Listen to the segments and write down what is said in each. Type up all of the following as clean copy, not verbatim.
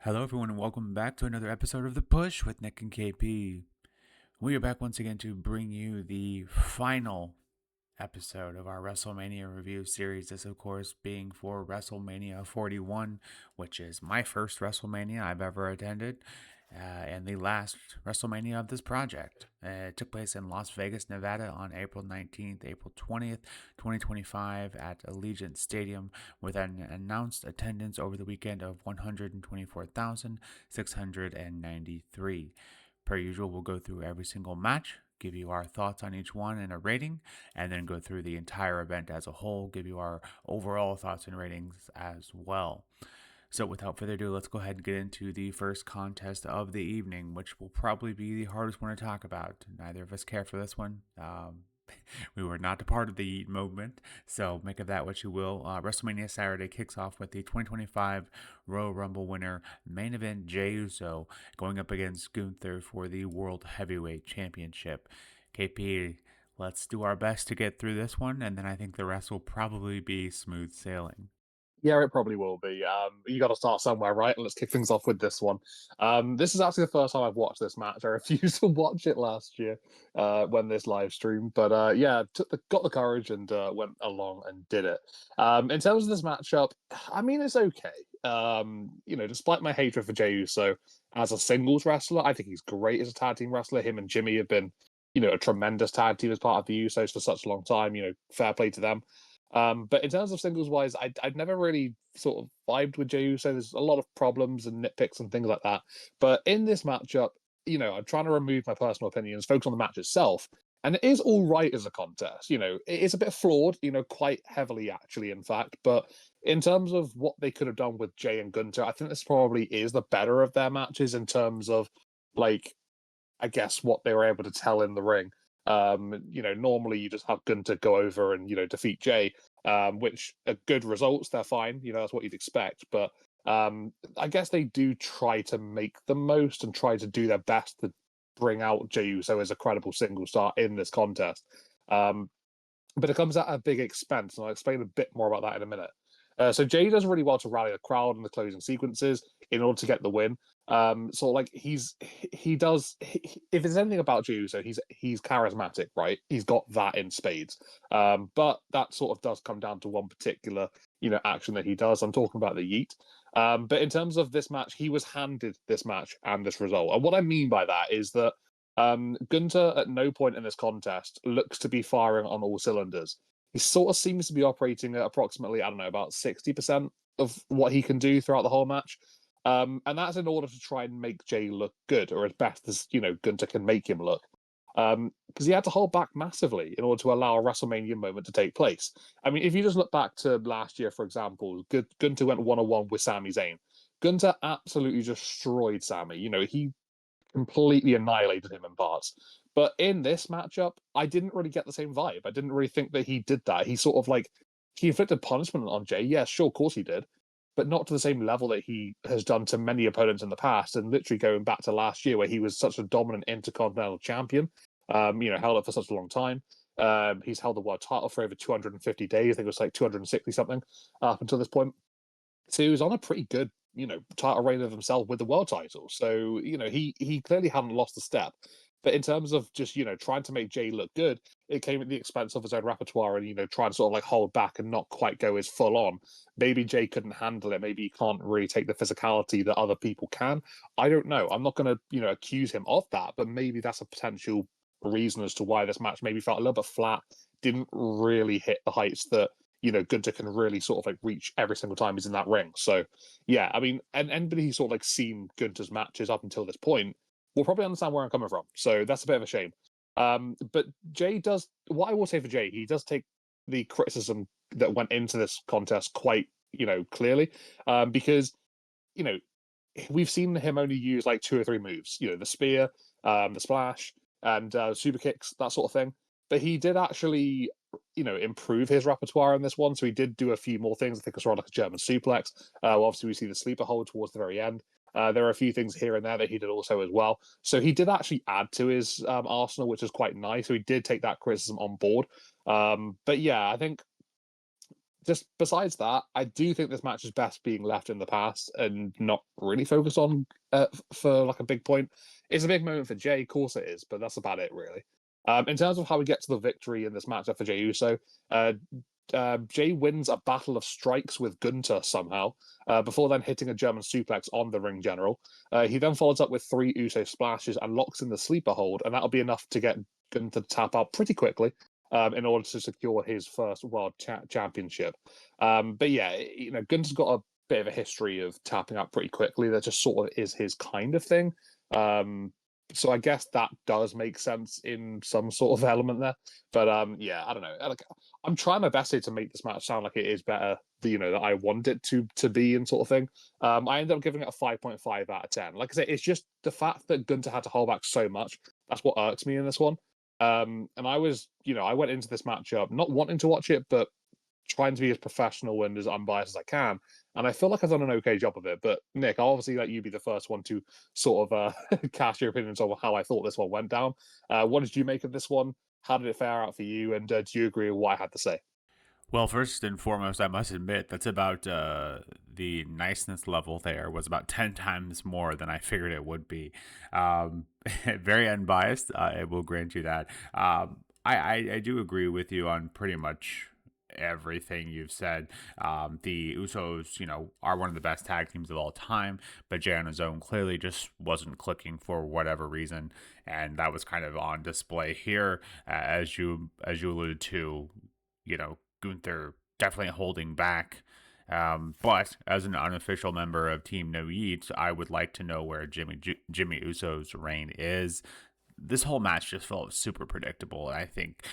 Hello, everyone, and welcome back to another episode of The Push with Nick and KP. We are back once again to bring you the final episode of our WrestleMania review series. This, of course, being for WrestleMania 41, which is my first WrestleMania I've ever attended, and the last WrestleMania of this project. It took place in Las Vegas, Nevada on April 19th, April 20th, 2025 at Allegiant Stadium with an announced attendance over the weekend of 124,693. Per usual, we'll go through every single match, give you our thoughts on each one and a rating, and then go through the entire event as a whole, give you our overall thoughts and ratings as well. So without further ado, let's go ahead and get into the first contest of the evening, which will probably be the hardest one to talk about. Neither of us care for this one. We were not a part of the Yeet movement, so make of that what you will. WrestleMania Saturday kicks off with the 2025 Royal Rumble winner, main event Jey Uso, going up against Gunther for the World Heavyweight Championship. KP, let's do our best to get through this one, and then I think the rest will probably be smooth sailing. Yeah, it probably will be. You got to start somewhere, right? And let's kick things off with this one. This is actually the first time I've watched this match. I refused to watch it last year when this live stream, but got the courage and went along and did it. In terms of this matchup, I mean, it's okay. Despite my hatred for Jey Uso as a singles wrestler, I think he's great as a tag team wrestler. Him and Jimmy have been, a tremendous tag team as part of the Usos for such a long time. Fair play to them. But in terms of singles wise, I'd never really sort of vibed with Jey Uso. There's a lot of problems and nitpicks and things like that. But in this matchup, I'm trying to remove my personal opinions, focus on the match itself. And it is all right as a contest. It is a bit flawed, quite heavily actually, in fact. But in terms of what they could have done with Jey and Gunther, I think this probably is the better of their matches in terms of, like, I guess what they were able to tell in the ring. Normally you just have Gunther go over and defeat Jey, which are good results. They're fine. That's what you'd expect. But I guess they do try to make the most and try to do their best to bring out Jey Uso as a credible single star in this contest. But it comes at a big expense, and I'll explain a bit more about that in a minute. So Jey does really well to rally the crowd in the closing sequences in order to get the win. He does. If there's anything about Jey Uso, he's charismatic, right? He's got that in spades. But that sort of does come down to one particular, action that he does. I'm talking about the yeet. But in terms of this match, he was handed this match and this result. And what I mean by that is that Gunther at no point in this contest looks to be firing on all cylinders. He sort of seems to be operating at approximately, I don't know, about 60% of what he can do throughout the whole match. And that's in order to try and make Jey look good, or as best as, Gunther can make him look. Because he had to hold back massively in order to allow a WrestleMania moment to take place. I mean, if you just look back to last year, for example, Gunther went one-on-one with Sami Zayn. Gunther absolutely destroyed Sami. He completely annihilated him in parts. But in this matchup, I didn't really get the same vibe. I didn't really think that he did that. He sort of he inflicted punishment on Jey. Yeah, sure, of course he did, but not to the same level that he has done to many opponents in the past. And literally going back to last year, where he was such a dominant Intercontinental champion, held it for such a long time. He's held the world title for over 250 days. I think it was like 260 something up until this point. So he was on a pretty good, title reign of himself with the world title. So, he clearly hadn't lost a step. But in terms of just, trying to make Jey look good, it came at the expense of his own repertoire and, trying to sort of hold back and not quite go as full on. Maybe Jey couldn't handle it. Maybe he can't really take the physicality that other people can. I don't know. I'm not going to, accuse him of that, but maybe that's a potential reason as to why this match maybe felt a little bit flat, didn't really hit the heights that Gunther can really sort of reach every single time he's in that ring. So, yeah, I mean, and anybody who's sort of seen Gunther's matches up until this point will probably understand where I'm coming from. So that's a bit of a shame. But Jey does, what I will say for Jey, he does take the criticism that went into this contest quite, clearly, because, we've seen him only use 2 or 3 moves, the spear, the splash, and super kicks, that sort of thing. But he did actually improve his repertoire in this one. So he did do a few more things. I think it's around a German suplex. Obviously, we see the sleeper hold towards the very end. There are a few things here and there that he did also as well. So he did actually add to his arsenal, which is quite nice. So he did take that criticism on board. But yeah, I think just besides that, I do think this match is best being left in the past and not really focused on for like a big point. It's a big moment for Jay, of course it is, but that's about it really. In terms of how we get to the victory in this matchup for Jey Uso, uh, Jay wins a battle of strikes with Gunther somehow, before then hitting a German suplex on the ring general. He then follows up with 3 Uso splashes and locks in the sleeper hold, and that'll be enough to get Gunther to tap out pretty quickly. In order to secure his first world championship. But yeah, Gunther's got a bit of a history of tapping out pretty quickly. That just sort of is his kind of thing. So I guess that does make sense in some sort of element there. But yeah, I don't know. I'm trying my best here to make this match sound like it is better, that I want it to be and sort of thing. I ended up giving it a 5.5 out of 10. Like I say, it's just the fact that Gunther had to hold back so much. That's what irks me in this one. And I was, I went into this matchup not wanting to watch it, but trying to be as professional and as unbiased as I can. And I feel like I've done an okay job of it. But Nick, I'll obviously let you be the first one to sort of cast your opinions on how I thought this one went down. What did you make of this one? How did it fare out for you? And do you agree with what I had to say? Well, first and foremost, I must admit that's about the niceness level there was about 10 times more than I figured it would be. Very unbiased, I will grant you that. I do agree with you on pretty much everything you've said. The Usos, are one of the best tag teams of all time, but Jay on his own clearly just wasn't clicking for whatever reason, and that was kind of on display here, as you alluded to. Gunther definitely holding back. But as an unofficial member of Team No Yeet, I would like to know where Jimmy Uso's reign is. This whole match just felt super predictable. And I think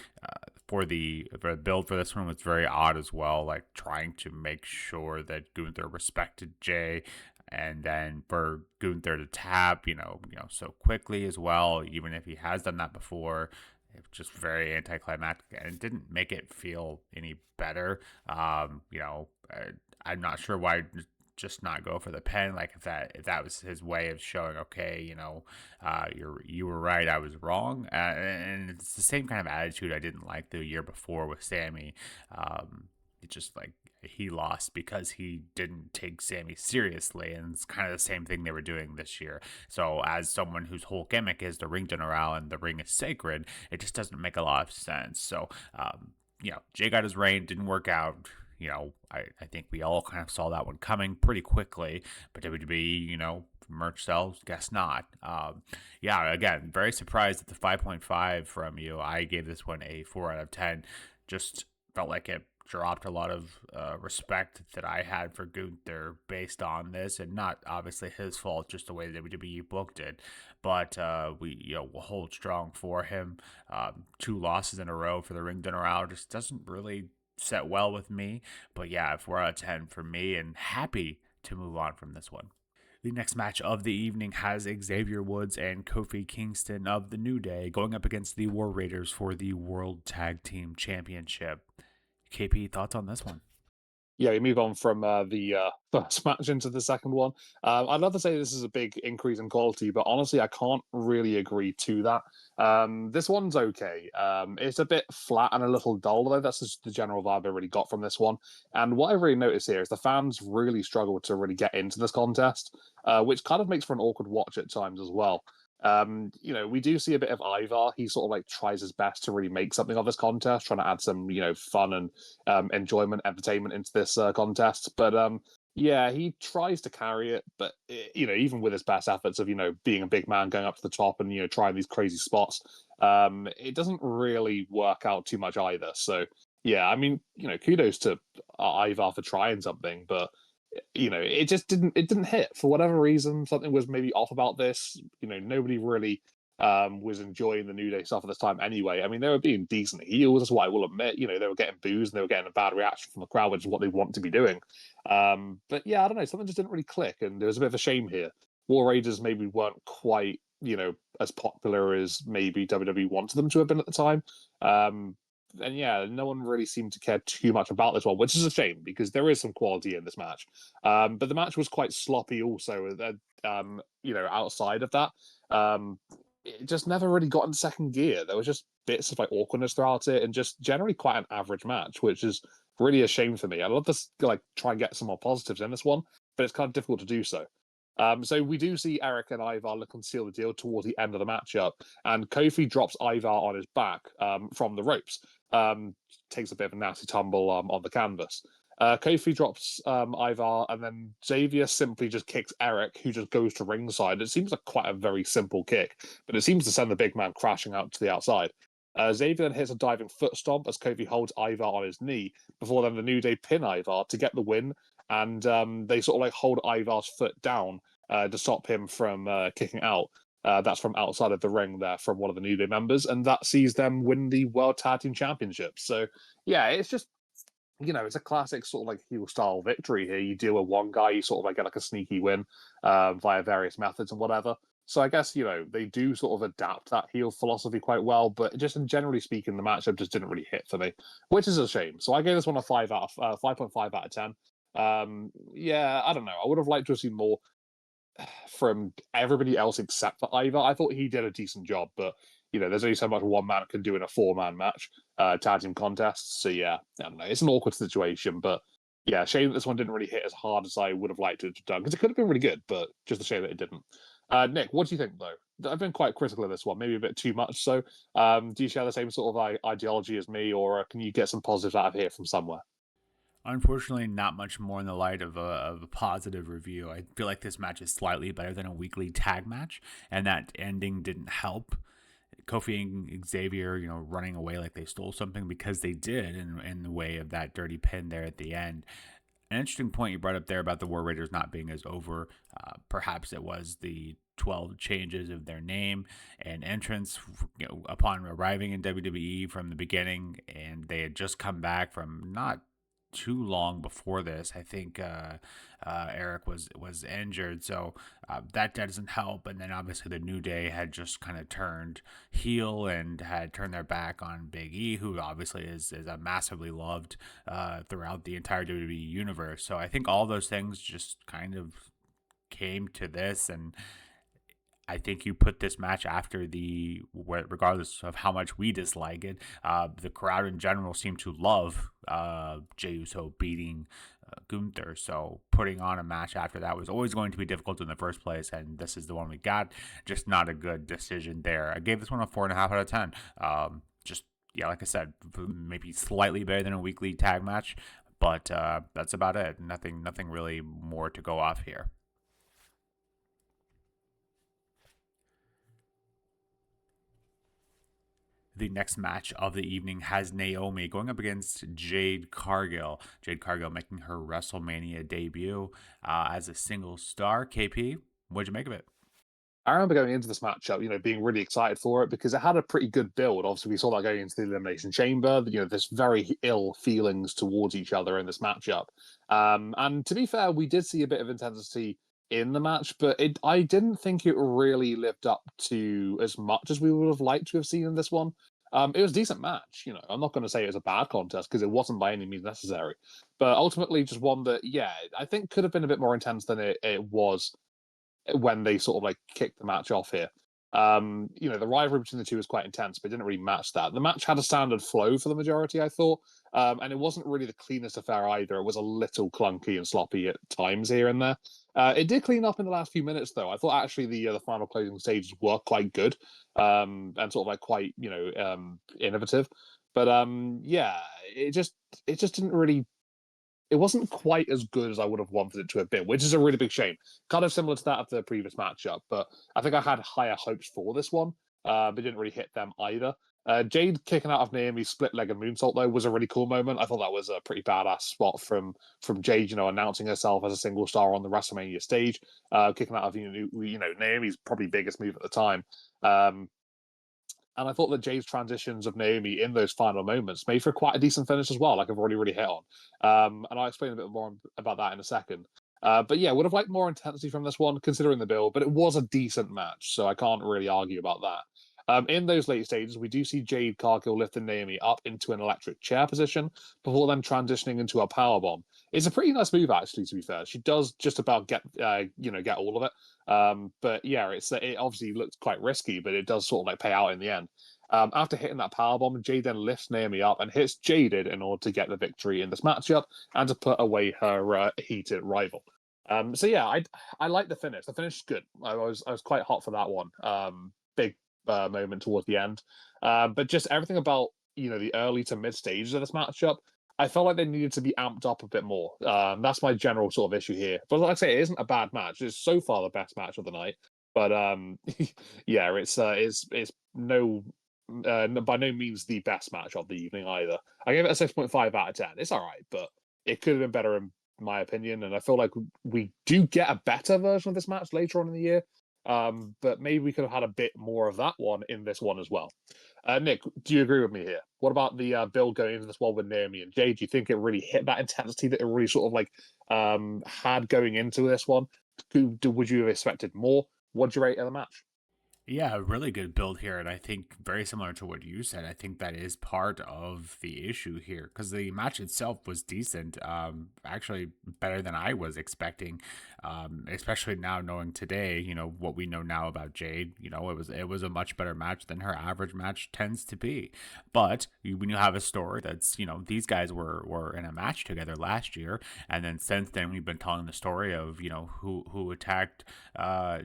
for the build for this one was very odd as well, like trying to make sure that Gunther respected Jay, and then for Gunther to tap, so quickly as well, even if he has done that before. It was just very anticlimactic, and it didn't make it feel any better. I'm not sure why just not go for the pen. Like if that was his way of showing, okay, you were right, I was wrong, and it's the same kind of attitude I didn't like the year before with Sammy. It's just like he lost because he didn't take Sammy seriously, and it's kind of the same thing they were doing this year. So, as someone whose whole gimmick is the ring general and the ring is sacred, it just doesn't make a lot of sense. So, Jay got his reign, didn't work out. I think we all kind of saw that one coming pretty quickly, but WWE, merch sales, guess not. Yeah, again, very surprised at the 5.5 from you. I gave this one a 4 out of 10. Just felt like it dropped a lot of respect that I had for Gunther based on this, and not obviously his fault, just the way that WWE booked it. But we'll hold strong for him. 2 losses in a row for the Ring General just doesn't really set well with me. But yeah, 4 out of 10 for me, and happy to move on from this one. The next match of the evening has Xavier Woods and Kofi Kingston of the New Day going up against the War Raiders for the World Tag Team Championship. KP, thoughts on this one? Yeah, we move on from the first match into the second one. I'd love to say this is a big increase in quality, but honestly, I can't really agree to that. This one's okay. It's a bit flat and a little dull, though. That's just the general vibe I really got from this one. And what I really noticed here is the fans really struggled to really get into this contest, which kind of makes for an awkward watch at times as well. We do see a bit of Ivar. He sort of like tries his best to really make something of this contest, trying to add some, fun and enjoyment, entertainment into this contest. But yeah, he tries to carry it, but even with his best efforts of being a big man going up to the top and trying these crazy spots, it doesn't really work out too much either. So yeah, I mean, kudos to Ivar for trying something, but it just didn't hit for whatever reason. Something was maybe off about this. Nobody really was enjoying the New Day stuff at this time anyway. I mean, they were being decent heels, that's what I will admit. They were getting boos and they were getting a bad reaction from the crowd, which is what they want to be doing. But yeah, I don't know, something just didn't really click, and there was a bit of a shame here. War Raiders maybe weren't quite, as popular as maybe WWE wanted them to have been at the time. And yeah, no one really seemed to care too much about this one, which is a shame because there is some quality in this match. But the match was quite sloppy also. Outside of that, it just never really got in second gear. There was just bits of like awkwardness throughout it, and just generally quite an average match, which is really a shame for me. I'd love to like try and get some more positives in this one, but it's kind of difficult to do so. So we do see Eric and Ivar looking to seal the deal towards the end of the matchup, and Kofi drops Ivar on his back from the ropes. Takes a bit of a nasty tumble on the canvas. Kofi drops Ivar, and then Xavier simply just kicks Eric, who just goes to ringside. It seems like quite a very simple kick, but it seems to send the big man crashing out to the outside. Xavier then hits a diving foot stomp as Kofi holds Ivar on his knee, before then the New Day pin Ivar to get the win, and they sort of like hold Ivar's foot down to stop him from kicking out. That's from outside of the ring there from one of the New Day members, and that sees them win the World Tag Team Championships. So, yeah, it's just, it's a classic sort of like heel style victory here. You deal with one guy, you sort of like get like a sneaky win via various methods and whatever. So I guess, they do sort of adapt that heel philosophy quite well, but just in generally speaking, the matchup just didn't really hit for me, which is a shame. So I gave this one a 5.5 out of 10. Yeah, I don't know. I would have liked to have seen more from everybody else except for Ivar. I thought he did a decent job, but there's only so much one man can do in a 4-man match, tag team contest. So yeah, I don't know. It's an awkward situation, but yeah, shame that this one didn't really hit as hard as I would have liked it to have done, because it could have been really good, but just a shame that it didn't. Nick, what do you think though? I've been quite critical of this one, maybe a bit too much. So, do you share the same sort of ideology as me, or can you get some positives out of here from somewhere? Unfortunately, not much more in the light of a positive review. I feel like this match is slightly better than a weekly tag match, and that ending didn't help. Kofi and Xavier, running away like they stole something, because they did in the way of that dirty pin there at the end. An interesting point you brought up there about the War Raiders not being as over. Perhaps it was the 12 changes of their name and entrance upon arriving in WWE from the beginning, and they had just come back from not too long before this. I think Eric was injured, so that doesn't help. And then obviously the New Day had just kind of turned heel and had turned their back on Big E, who obviously is a massively loved throughout the entire WWE universe. So I think all those things just kind of came to this, and I think you put this match after regardless of how much we dislike it, the crowd in general seemed to love Jey Uso beating Gunther. So putting on a match after that was always going to be difficult in the first place, and this is the one we got. Just not a good decision there. I gave this one a 4.5 out of 10. Just, yeah, like I said, maybe slightly better than a weekly tag match, but that's about it. Nothing really more to go off here. The next match of the evening has Naomi going up against Jade Cargill. Jade Cargill making her WrestleMania debut as a single star. KP, what'd you make of it? I remember going into this matchup, being really excited for it because it had a pretty good build. Obviously, we saw that going into the Elimination Chamber. There's very ill feelings towards each other in this matchup. And to be fair, we did see a bit of intensity in the match, but I didn't think it really lived up to as much as we would have liked to have seen in this one. It was a decent match. I'm not going to say it was a bad contest because it wasn't by any means necessary, but ultimately just one that, yeah, I think could have been a bit more intense than it was when they sort of like kicked the match off here. The rivalry between the two was quite intense, but it didn't really match that. The match had a standard flow for the majority, I thought, and it wasn't really the cleanest affair either. It was a little clunky and sloppy at times here and there. It did clean up in the last few minutes, though. I thought actually the final closing stages were quite good, and sort of like quite innovative. But yeah, it just didn't really, it wasn't quite as good as I would have wanted it to have been, which is a really big shame. Kind of similar to that of the previous matchup, but I think I had higher hopes for this one, but didn't really hit them either. Jade kicking out of Naomi's split-legged moonsault, though, was a really cool moment. I thought that was a pretty badass spot from Jade, announcing herself as a single star on the WrestleMania stage, kicking out of, Naomi's probably biggest move at the time. And I thought that Jade's transitions of Naomi in those final moments made for quite a decent finish as well, like I've already really hit on. And I'll explain a bit more about that in a second. But yeah, would have liked more intensity from this one, considering the build, but it was a decent match, so I can't really argue about that. In those late stages, we do see Jade Cargill lifting Naomi up into an electric chair position before then transitioning into a powerbomb. It's a pretty nice move, actually. To be fair, she does just about get all of it. But yeah, it obviously looks quite risky, but it does sort of like pay out in the end. After hitting that powerbomb, Jade then lifts Naomi up and hits Jaded in order to get the victory in this matchup and to put away her heated rival. So yeah, I like the finish. The finish is good. I was quite hot for that one. Big moment towards the end. But just everything about the early to mid stages of this matchup, I felt like they needed to be amped up a bit more. That's my general sort of issue here. But like I say, it isn't a bad match. It's so far the best match of the night. But yeah, it's no by no means the best match of the evening either. I gave it a 6.5 out of 10. It's all right, but it could have been better in my opinion. And I feel like we do get a better version of this match later on in the year. But maybe we could have had a bit more of that one in this one as well. Nick, do you agree with me here? What about the build going into this one with Naomi and Jade? Do you think it really hit that intensity that it really sort of like had going into this one? Would you have expected more? What'd you rate of the match? Yeah, a really good build here, and I think very similar to what you said. I think that is part of the issue here because the match itself was decent, actually better than I was expecting. Especially now knowing today, what we know now about Jade. It was a much better match than her average match tends to be. But when you have a story that's these guys were in a match together last year, and then since then we've been telling the story of who attacked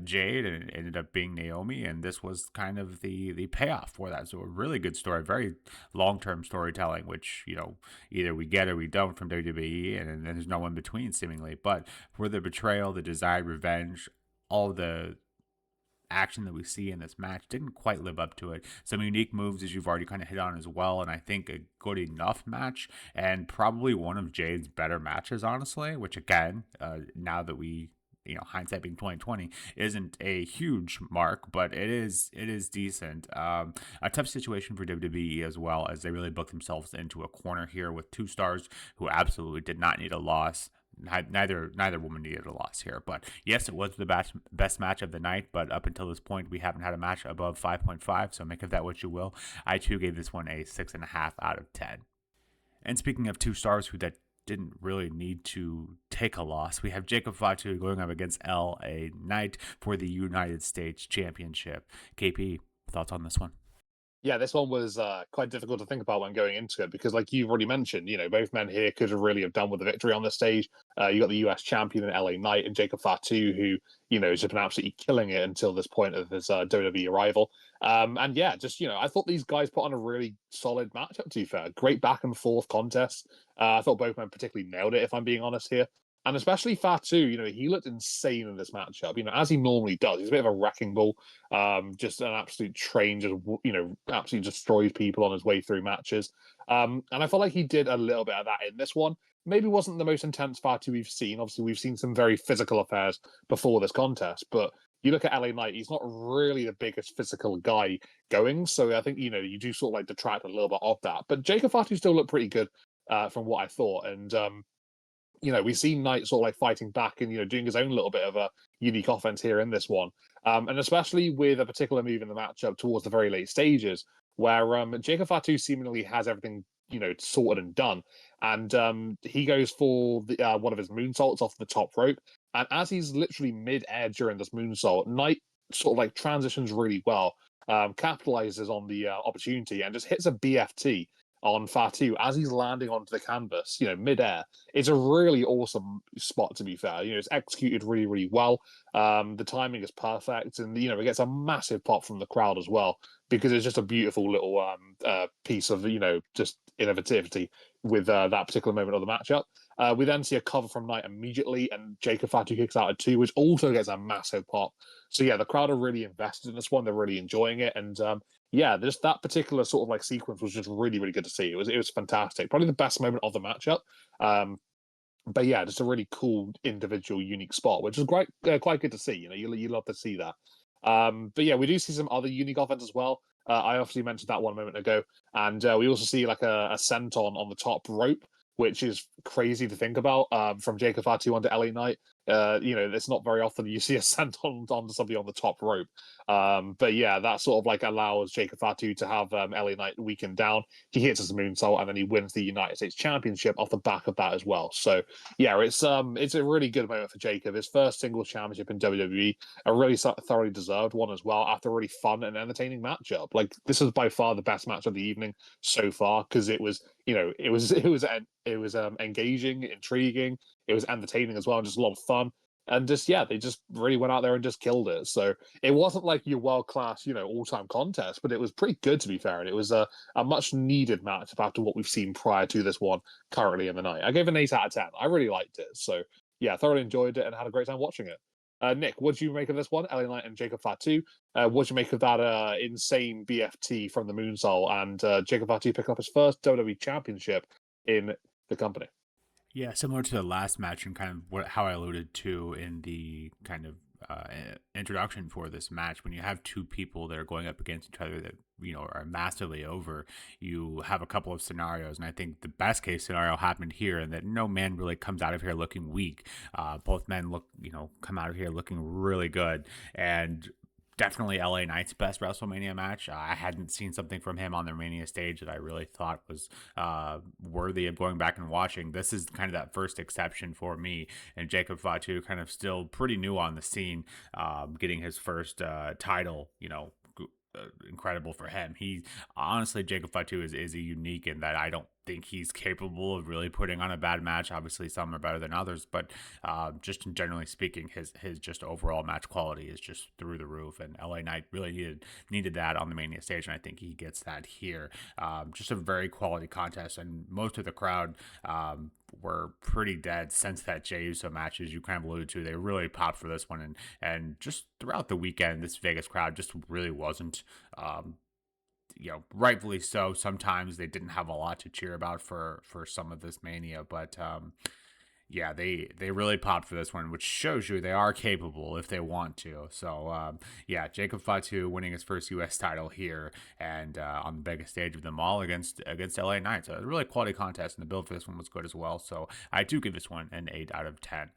Jade and it ended up being Naomi, and this was kind of the payoff for that. So a really good story, very long term storytelling, which either we get or we don't from WWE, and there's no in between seemingly. But for the betrayal, the desired revenge, all the action that we see in this match didn't quite live up to it. Some unique moves, as you've already kind of hit on as well, and I think a good enough match, and probably one of Jade's better matches, honestly. Which again, now that we hindsight being 2020 isn't a huge mark, but it is decent. A tough situation for WWE as well, as they really booked themselves into a corner here with two stars who absolutely did not need a loss. Neither woman needed a loss here, but yes, it was the best match of the night. But up until this point, we haven't had a match above 5.5. So make of that what you will. I too gave this one a 6.5 out of 10. And speaking of two stars who that didn't really need to take a loss, we have Jacob Fatu going up against LA Knight for the United States Championship. KP, thoughts on this one? Yeah, this one was quite difficult to think about when going into it because, like you've already mentioned, both men here could have really have done with the victory on the stage. You got the US champion in LA Knight and Jacob Fatu, who has just been absolutely killing it until this point of his WWE arrival. And yeah, just I thought these guys put on a really solid matchup. To be fair, great back and forth contest. I thought both men particularly nailed it. If I'm being honest here. And especially Fatu, he looked insane in this matchup. As he normally does. He's a bit of a wrecking ball, just an absolute train, just absolutely destroys people on his way through matches. And I felt like he did a little bit of that in this one. Maybe wasn't the most intense Fatu we've seen. Obviously, we've seen some very physical affairs before this contest, but you look at LA Knight, he's not really the biggest physical guy going. So I think you do sort of like detract a little bit of that. But Jacob Fatu still looked pretty good from what I thought, and we've seen Knight sort of like fighting back and doing his own little bit of a unique offense here in this one, and especially with a particular move in the matchup towards the very late stages where Jacob Fatu seemingly has everything sorted and done, and he goes for one of his moonsaults off the top rope, and as he's literally mid-air during this moonsault, Knight sort of like transitions really well, capitalizes on the opportunity and just hits a BFT on Fatu as he's landing onto the canvas, mid-air. It's a really awesome spot, to be fair. It's executed really, really well. The timing is perfect, and it gets a massive pop from the crowd as well because it's just a beautiful little piece of just innovativity with that particular moment of the matchup. We then see a cover from Knight immediately, and Jacob Fatu kicks out at two, which also gets a massive pop. So yeah, the crowd are really invested in this one. They're really enjoying it, and yeah, just that particular sort of like sequence was just really, really good to see. It was fantastic. Probably the best moment of the matchup. But yeah, just a really cool individual, unique spot, which is quite good to see. You love to see that. But yeah, we do see some other unique offense as well. I obviously mentioned that one moment ago, and we also see like a senton on the top rope, which is crazy to think about from Jacob Fatu onto LA Knight. It's not very often you see a sent onto somebody on the top rope. But yeah, that sort of like allows Jacob Fatu to have LA Knight weakened down. He hits his moonsault and then he wins the United States Championship off the back of that as well. So yeah, it's a really good moment for Jacob. His first singles championship in WWE, a really thoroughly deserved one as well after a really fun and entertaining matchup. Like this is by far the best match of the evening so far because it was engaging, intriguing, it was entertaining as well, and just a lot of fun. And just yeah, they just really went out there and just killed it. So it wasn't like your world class, all time contest, but it was pretty good to be fair. And it was a much needed match after what we've seen prior to this one currently in the night. I gave it an 8 out of 10. I really liked it. So yeah, thoroughly enjoyed it and had a great time watching it. Nick, what did you make of this one? LA Knight and Jacob Fatu. What did you make of that insane BFT from the moonsault and Jacob Fatu picking up his first WWE Championship in the company? Yeah, similar to the last match and kind of how I alluded to in the kind of introduction for this match. When you have two people that are going up against each other that are massively over, you have a couple of scenarios, and I think the best case scenario happened here, and that no man really comes out of here looking weak. Both men come out of here looking really good, and definitely LA Knight's best WrestleMania match. I hadn't seen something from him on the Mania stage that I really thought was worthy of going back and watching. This is kind of that first exception for me. And Jacob Fatu kind of still pretty new on the scene, getting his first title, incredible for him. He honestly, Jacob Fatu is a unique in that I don't think he's capable of really putting on a bad match. Obviously, some are better than others, but just generally speaking, his just overall match quality is just through the roof. And LA Knight really needed that on the Mania stage, and I think he gets that here. Just a very quality contest, and most of the crowd were pretty dead since that Jey Uso match, as you kind of alluded to. They really popped for this one, and just throughout the weekend, this Vegas crowd just really wasn't. Rightfully so. Sometimes they didn't have a lot to cheer about for some of this Mania, but yeah, they really popped for this one, which shows you they are capable if they want to. So yeah, Jacob Fatu winning his first U.S. title here and on the biggest stage of them all against LA Knight. So it was a really quality contest, and the build for this one was good as well. So I do give this one an 8 out of 10.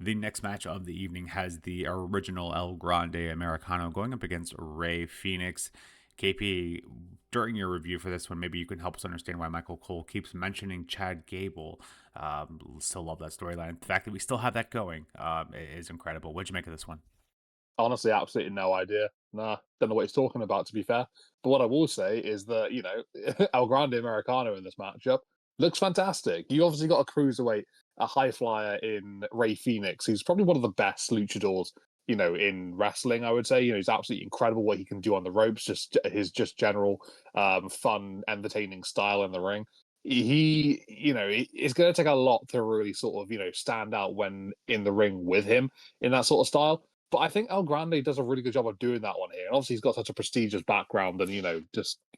The next match of the evening has the original El Grande Americano going up against Rey Fenix. KP, during your review for this one, maybe you can help us understand why Michael Cole keeps mentioning Chad Gable. Still love that storyline. The fact that we still have that going is incredible. What'd you make of this one? Honestly, absolutely no idea. Nah, don't know what he's talking about, to be fair. But what I will say is that, El Grande Americano in this matchup looks fantastic. You obviously got a cruiserweight, a high flyer in Rey Fenix, who's probably one of the best luchadors, in wrestling, I would say. He's absolutely incredible what he can do on the ropes, just his general fun, entertaining style in the ring. It's going to take a lot to really sort of, stand out when in the ring with him in that sort of style. But I think El Grande does a really good job of doing that one here. And obviously, he's got such a prestigious background and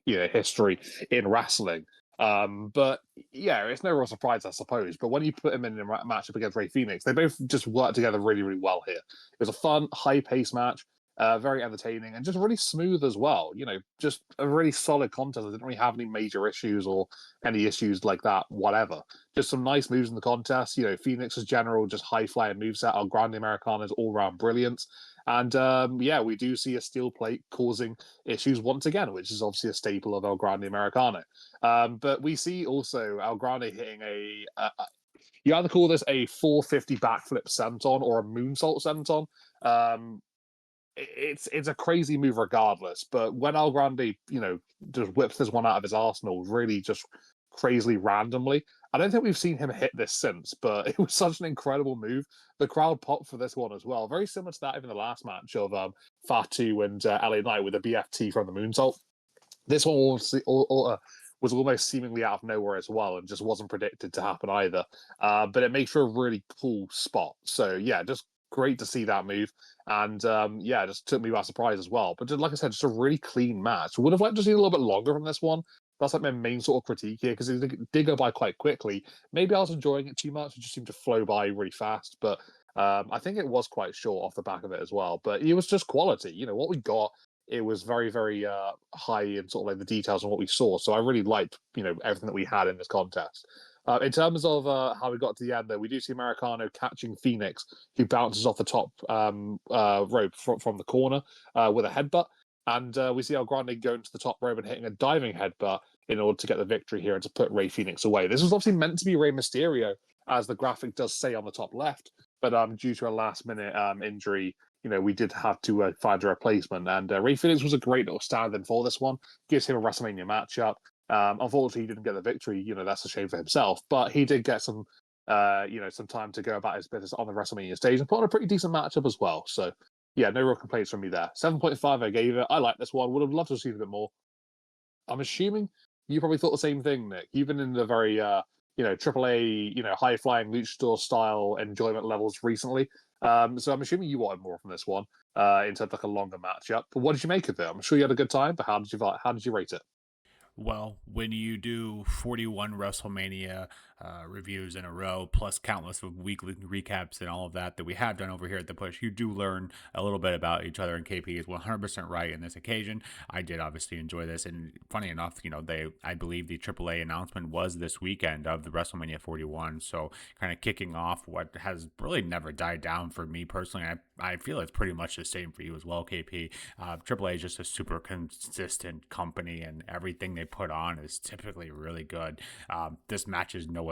history in wrestling. But yeah, it's no real surprise, I suppose. But when you put him in a matchup against Rey Fenix, they both just work together really, really well here. It was a fun, high-paced match. Very entertaining and just really smooth as well. Just a really solid contest. I didn't really have any major issues or any issues like that, whatever. Just some nice moves in the contest. Phoenix's general, just high flying moveset. El Grande Americano's all round brilliance. And yeah, we do see a steel plate causing issues once again, which is obviously a staple of El Grande Americano. But we see also El Grande hitting you either call this a 450 backflip senton or a moonsault senton. It's a crazy move regardless. But when El Grande, just whips this one out of his arsenal, really just crazily randomly. I don't think we've seen him hit this since, but it was such an incredible move. The crowd popped for this one as well. Very similar to that even the last match of Fatu and LA Knight with the BFT from the moonsault. This one was almost seemingly out of nowhere as well and just wasn't predicted to happen either. But it makes for a really cool spot. So yeah, just great to see that move. And yeah, just took me by surprise as well. But like I said, just a really clean match. Would have liked to see a little bit longer from this one. That's like my main sort of critique here because it did go by quite quickly. Maybe I was enjoying it too much. It just seemed to flow by really fast. But I think it was quite short off the back of it as well. But it was just quality. What we got, it was very, very high in sort of like the details on what we saw. So I really liked, everything that we had in this contest. In terms of how we got to the end, though, we do see Americano catching Fenix, who bounces off the top rope from the corner with a headbutt. And we see El Grande going to the top rope and hitting a diving headbutt in order to get the victory here and to put Rey Fenix away. This was obviously meant to be Rey Mysterio, as the graphic does say on the top left. But due to a last-minute injury, we did have to find a replacement. And Rey Fenix was a great little stand-in for this one. Gives him a WrestleMania matchup. Unfortunately, he didn't get the victory. That's a shame for himself. But he did get some time to go about his business on the WrestleMania stage and put on a pretty decent matchup as well. So, yeah, no real complaints from me there. 7.5 I gave it. I like this one. Would have loved to have seen a bit more. I'm assuming you probably thought the same thing, Nick. You've been in the very, AAA, high-flying luchador style enjoyment levels recently. So I'm assuming you wanted more from this one in terms of like a longer matchup. But what did you make of it? I'm sure you had a good time, but how did you rate it? Well, when you do 41 WrestleMania reviews in a row, plus countless of weekly recaps and all of that we have done over here at The Push, you do learn a little bit about each other, and KP is 100% right in this occasion. I did obviously enjoy this, and funny enough, I believe the AAA announcement was this weekend of the WrestleMania 41, so kind of kicking off what has really never died down for me personally. I feel it's pretty much the same for you as well, KP. AAA is just a super consistent company, and everything they put on is typically really good. This match is no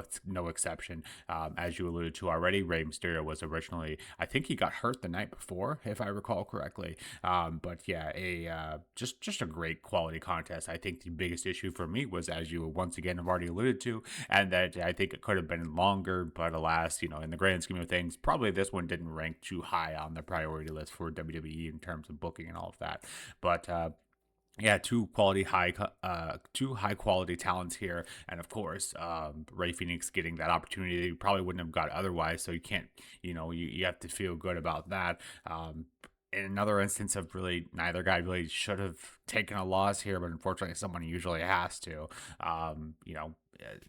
exception. As you alluded to already, Rey Mysterio was originally, I think he got hurt the night before, if I recall correctly. But yeah, just a great quality contest. I think the biggest issue for me was, as you once again have already alluded to, and that I think it could have been longer, but alas, in the grand scheme of things, probably this one didn't rank too high on the priority list for WWE in terms of booking and all of that. But yeah, two high quality talents here, and of course, Rey Fenix getting that opportunity that you probably wouldn't have got otherwise. So you can't, you have to feel good about that. In another instance of really neither guy really should have taken a loss here, but unfortunately, someone usually has to.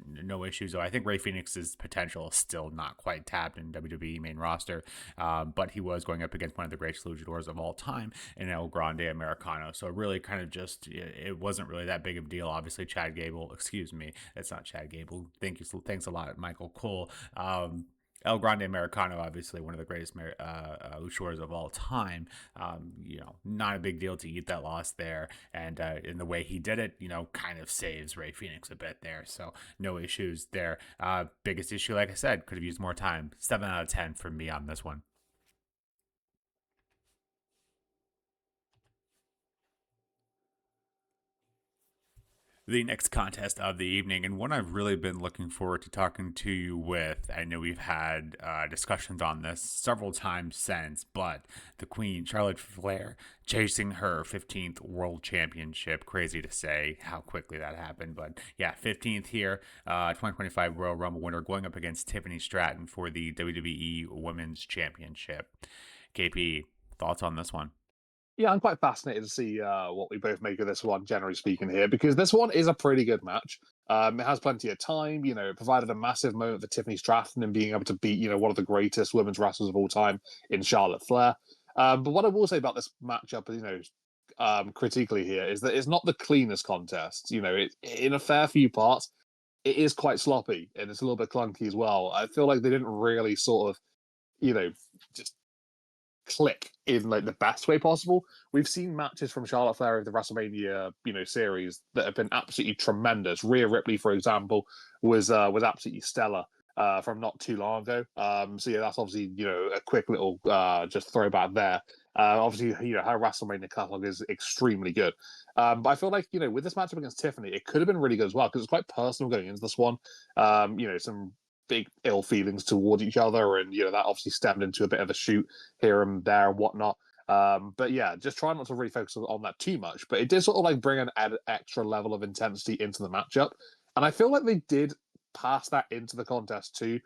No issues. So I think Rey Fenix's potential is still not quite tapped in WWE main roster, but he was going up against one of the greatest luchadors of all time in El Grande Americano. So really kind of just, it wasn't really that big of a deal. Obviously, Chad Gable, excuse me, that's not Chad Gable. Thanks a lot, Michael Cole. El Grande Americano, obviously one of the greatest luchadors of all time. Not a big deal to eat that loss there, and in the way he did it, kind of saves Rey Fenix a bit there. So no issues there. Biggest issue, like I said, could have used more time. 7 out of 10 from me on this one. The next contest of the evening, and one I've really been looking forward to talking to you with. I know we've had discussions on this several times since, but the Queen, Charlotte Flair, chasing her 15th World Championship. Crazy to say how quickly that happened, but yeah, 15th here, 2025 Royal Rumble winner, going up against Tiffany Stratton for the WWE Women's Championship. KP, thoughts on this one? Yeah, I'm quite fascinated to see what we both make of this one, generally speaking, here, because this one is a pretty good match. It has plenty of time. It provided a massive moment for Tiffany Stratton in being able to beat, one of the greatest women's wrestlers of all time in Charlotte Flair. But what I will say about this matchup, critically here, is that it's not the cleanest contest. In a fair few parts, it is quite sloppy and it's a little bit clunky as well. I feel like they didn't really sort of, just click in like the best way possible. We've seen matches from Charlotte Flair of the WrestleMania, series that have been absolutely tremendous. Rhea Ripley, for example, was absolutely stellar from not too long ago. So yeah, that's obviously a quick little just throwback there. Obviously, her WrestleMania catalog is extremely good. But I feel like with this matchup against Tiffany, it could have been really good as well because it's quite personal going into this one. Some big ill feelings towards each other, and that obviously stemmed into a bit of a shoot here and there and whatnot. But yeah, just try not to really focus on that too much. But it did sort of like bring an extra level of intensity into the matchup, and I feel like they did pass that into the contest too.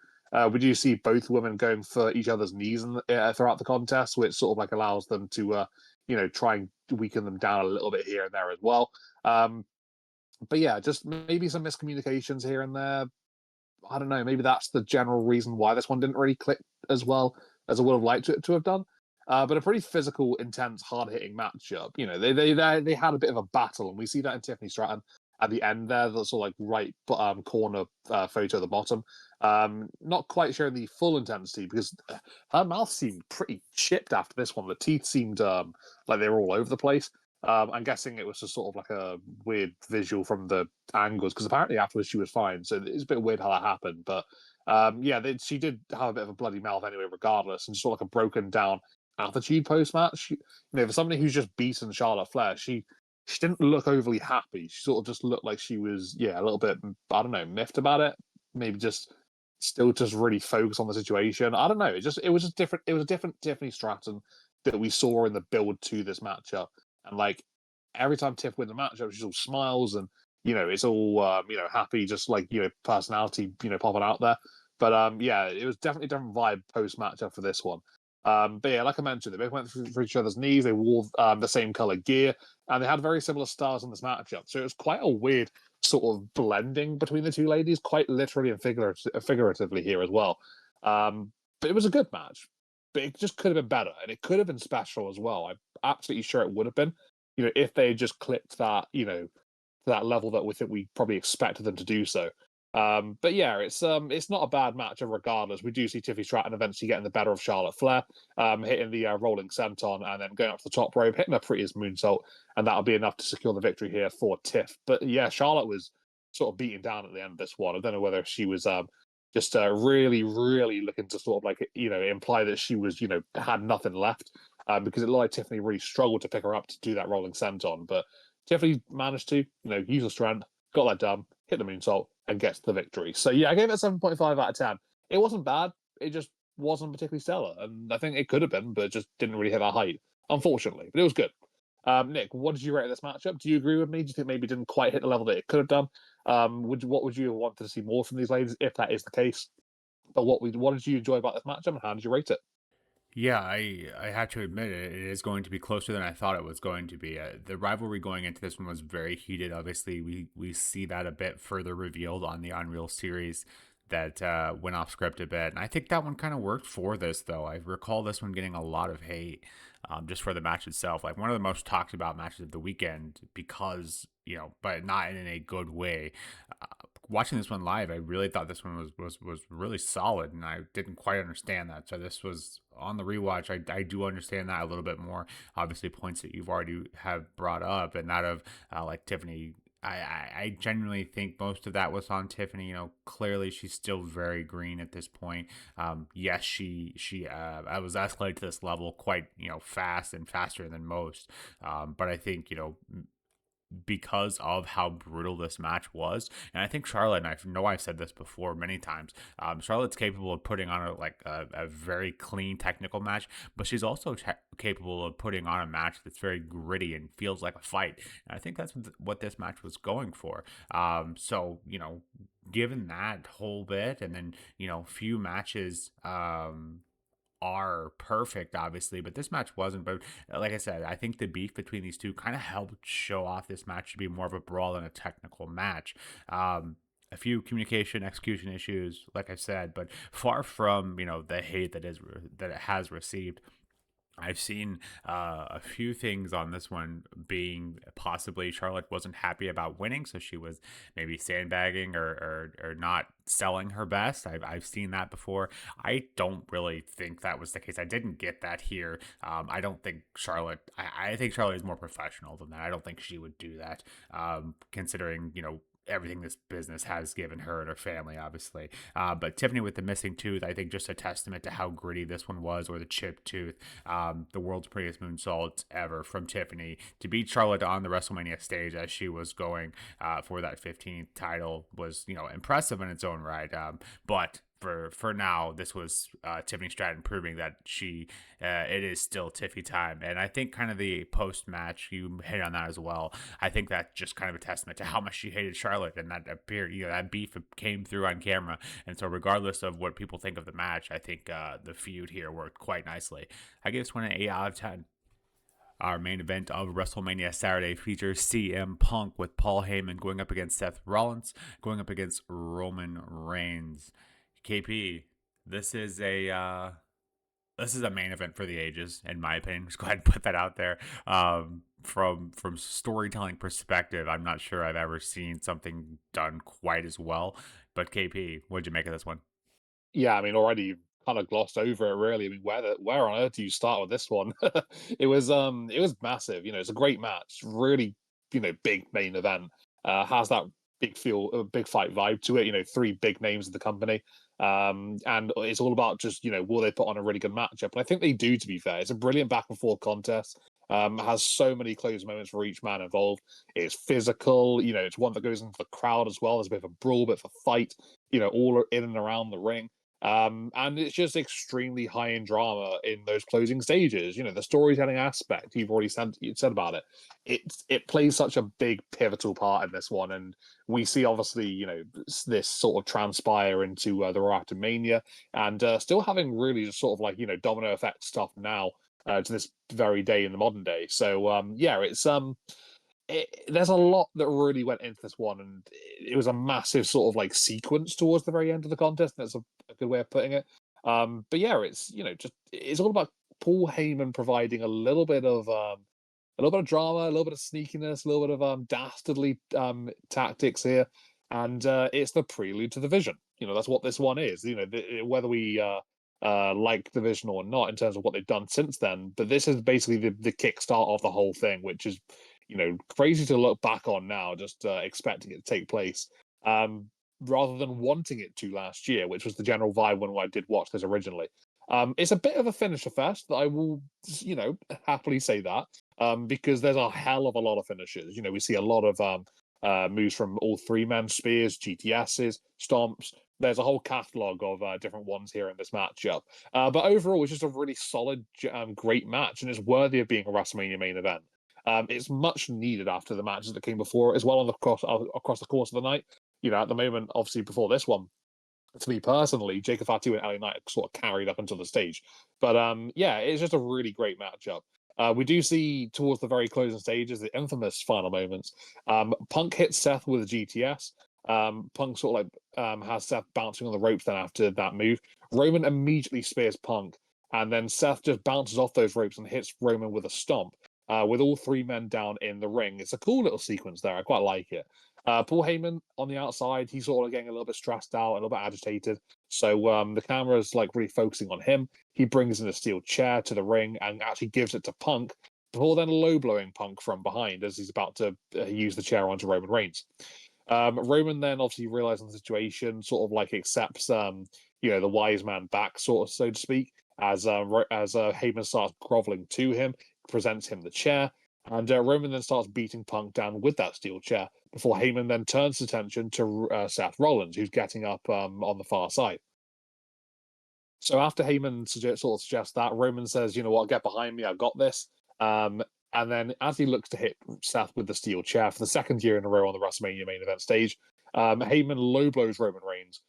We do see both women going for each other's knees throughout the contest, which sort of like allows them to try and weaken them down a little bit here and there as well. But yeah, just maybe some miscommunications here and there. I don't know, maybe that's the general reason why this one didn't really click as well as I would have liked it to have done. But a pretty physical, intense, hard-hitting matchup. They had a bit of a battle, and we see that in Tiffany Stratton at the end there, the sort of like right corner photo at the bottom. Not quite showing the full intensity because her mouth seemed pretty chipped after this one. The teeth seemed like they were all over the place. I'm guessing it was just sort of like a weird visual from the angles because apparently afterwards she was fine. So it's a bit weird how that happened. But she did have a bit of a bloody mouth anyway, regardless, and sort of like a broken down attitude post match. For somebody who's just beaten Charlotte Flair, she didn't look overly happy. She sort of just looked like she was, a little bit, I don't know, miffed about it. Maybe just still just really focused on the situation. I don't know. It was just different. It was a different Tiffany Stratton that we saw in the build to this matchup. And like every time Tiff wins a matchup, she's all smiles and it's all happy, just like personality popping out there. But it was definitely a different vibe post matchup for this one. But yeah, like I mentioned, they both went for each other's knees. They wore the same color gear, and they had very similar styles in this matchup. So it was quite a weird sort of blending between the two ladies, quite literally and figuratively here as well. But it was a good match. But it just could have been better, and it could have been special as well. I'm absolutely sure it would have been, if they had just clicked that, to that level that we probably expected them to do so. But yeah, it's not a bad matchup regardless. We do see Tiffany Stratton eventually getting the better of Charlotte Flair, hitting the rolling senton and then going up to the top rope, hitting a prettiest moonsault, and that'll be enough to secure the victory here for Tiff. But yeah, Charlotte was sort of beaten down at the end of this one. I don't know whether she was just really, really looking to sort of like imply that she was had nothing left, because it looked like Tiffany really struggled to pick her up to do that rolling senton, but Tiffany managed to use her strength, got that done, hit the moonsault, and gets the victory. So yeah, I gave it a 7.5 out of 10. It wasn't bad. It just wasn't particularly stellar. And I think it could have been, but it just didn't really hit that height, unfortunately. But it was good. Nick, what did you rate this matchup? Do you agree with me? Do you think maybe it didn't quite hit the level that it could have done? What would you have wanted to see more from these ladies if that is the case? But what did you enjoy about this matchup and how did you rate it? Yeah, I have to admit it is going to be closer than I thought it was going to be. The rivalry going into this one was very heated. Obviously, we see that a bit further revealed on the Unreal series that went off script a bit. And I think that one kind of worked for this, though. I recall this one getting a lot of hate just for the match itself. Like one of the most talked about matches of the weekend because, but not in a good way. Uh, Watching this one live, I really thought this one was really solid, and I didn't quite understand that. So this was on the rewatch. I do understand that a little bit more. Obviously, points that you've already have brought up, and that of like Tiffany. I genuinely think most of that was on Tiffany. Clearly she's still very green at this point. Yes, she I was escalated to this level quite fast and faster than most. But I think because of how brutal this match was. And I think Charlotte, and I know I've said this before many times, Charlotte's capable of putting on a very clean technical match, but she's also capable of putting on a match that's very gritty and feels like a fight. And I think that's what this match was going for. So, given that whole bit, and then, few matches, are perfect, obviously, but this match wasn't. But like I said, I think the beef between these two kind of helped show off this match to be more of a brawl than a technical match. A few communication, execution issues, like I said, but far from the hate that it has received. I've seen a few things on this one being possibly Charlotte wasn't happy about winning, so she was maybe sandbagging or not selling her best. I've seen that before. I don't really think that was the case. I didn't get that here. I don't think Charlotte. I think Charlotte is more professional than that. I don't think she would do that, considering everything this business has given her and her family, obviously. But Tiffany with the missing tooth, I think just a testament to how gritty this one was, or the chipped tooth. The world's prettiest moonsault ever from Tiffany to beat Charlotte on the WrestleMania stage as she was going for that 15th title was, impressive in its own right. But for now, this was Tiffany Stratton proving that it is still Tiffy time. And I think kind of the post match, you hit on that as well. I think that's just kind of a testament to how much she hated Charlotte, and that appeared, that beef came through on camera. And so, regardless of what people think of the match, I think the feud here worked quite nicely. I give this one an 8 out of 10. Our main event of WrestleMania Saturday features CM Punk with Paul Heyman going up against Seth Rollins, going up against Roman Reigns. KP, this is this is a main event for the ages, in my opinion. Just go ahead and put that out there. From storytelling perspective, I'm not sure I've ever seen something done quite as well. But KP, what'd you make of this one? Yeah, I mean, already you've kind of glossed over it, really. I mean, where on earth do you start with this one? It was massive. It's a great match, really, big main event. Has that big fight vibe to it. Three big names of the company, and it's all about just will they put on a really good matchup? And I think they do. To be fair, it's a brilliant back and forth contest. Has so many close moments for each man involved. It's physical. It's one that goes into the crowd as well. There's a bit of a brawl, bit of a fight. All in and around the ring. And it's just extremely high in drama in those closing stages. The storytelling aspect you said about it. It plays such a big pivotal part in this one, and we see obviously this sort of transpire into the Raw after Mania, and still having really just sort of like domino effect stuff now to this very day in the modern day. So yeah, there's a lot that really went into this one, and it was a massive sort of like sequence towards the very end of the contest. That's a good way of putting it. But yeah, it's just it's all about Paul Heyman providing a little bit of drama, a little bit of sneakiness, a little bit of dastardly tactics here, and it's the prelude to the Vision. That's what this one is. Whether we like the Vision or not in terms of what they've done since then, but this is basically the kickstart of the whole thing, which is crazy to look back on now, just expecting it to take place. Rather than wanting it to last year, which was the general vibe when I did watch this originally. It's a bit of a finisher fest, that I will, happily say that, because there's a hell of a lot of finishes. We see a lot of moves from all three men, spears, GTSs, stomps. There's a whole catalogue of different ones here in this matchup. But overall, it's just a really solid, great match, and it's worthy of being a WrestleMania main event. It's much needed after the matches that came before as well across the course of the night. At the moment, obviously before this one, to me personally, Jacob Fatu and LA Knight sort of carried up until the stage. But yeah, it's just a really great matchup. We do see towards the very closing stages the infamous final moments. Punk hits Seth with a GTS. Punk sort of like has Seth bouncing on the ropes then after that move. Roman immediately spears Punk, and then Seth just bounces off those ropes and hits Roman with a stomp. With all three men down in the ring. It's a cool little sequence there. I quite like it. Paul Heyman on the outside, he's sort of getting a little bit stressed out, a little bit agitated. So the camera's like really focusing on him. He brings in a steel chair to the ring and actually gives it to Punk before then low blowing Punk from behind as he's about to use the chair onto Roman Reigns. Roman then obviously realizing the situation, sort of like accepts the wise man back, sort of so to speak, as Heyman starts groveling to him, presents him the chair, and Roman then starts beating Punk down with that steel chair before Heyman then turns his attention to Seth Rollins, who's getting up on the far side. So after Heyman sort of suggests that, Roman says, "You know what? Get behind me. I've got this." And then as he looks to hit Seth with the steel chair for the second year in a row on the WrestleMania main event stage, Heyman low blows Roman Reigns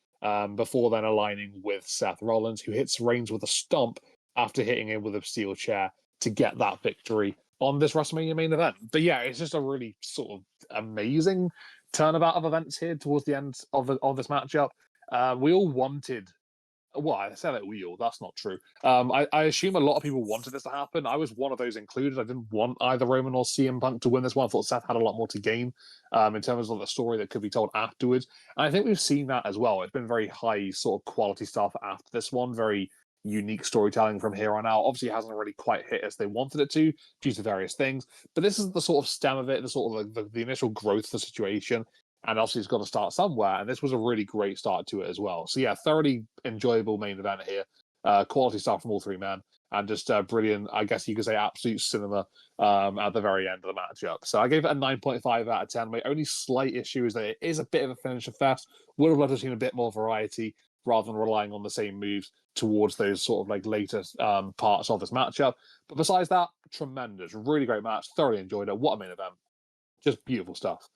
before then aligning with Seth Rollins, who hits Reigns with a stomp after hitting him with a steel chair to get that victory on this WrestleMania main event. But yeah, it's just a really sort of amazing turnabout of events here towards the end of this matchup. We all wanted. Well, I said it we all. That's not true. I assume a lot of people wanted this to happen. I was one of those included. I didn't want either Roman or CM Punk to win this one. I thought Seth had a lot more to gain in terms of the story that could be told afterwards. And I think we've seen that as well. It's been very high sort of quality stuff after this one. Very unique storytelling from here on out. Obviously, it hasn't really quite hit as they wanted it to due to various things. But this is the sort of stem of it, the sort of the initial growth of the situation. And obviously, it's got to start somewhere. And this was a really great start to it as well. So yeah, thoroughly enjoyable main event here. Quality stuff from all three men, and just brilliant. I guess you could say absolute cinema at the very end of the matchup. So I gave it a 9.5 out of 10. My only slight issue is that it is a bit of a finisher fest. Would have loved to have seen a bit more variety rather than relying on the same moves towards those sort of like later parts of this matchup. But besides that, tremendous, really great match. Thoroughly enjoyed it. What a main event! Just beautiful stuff.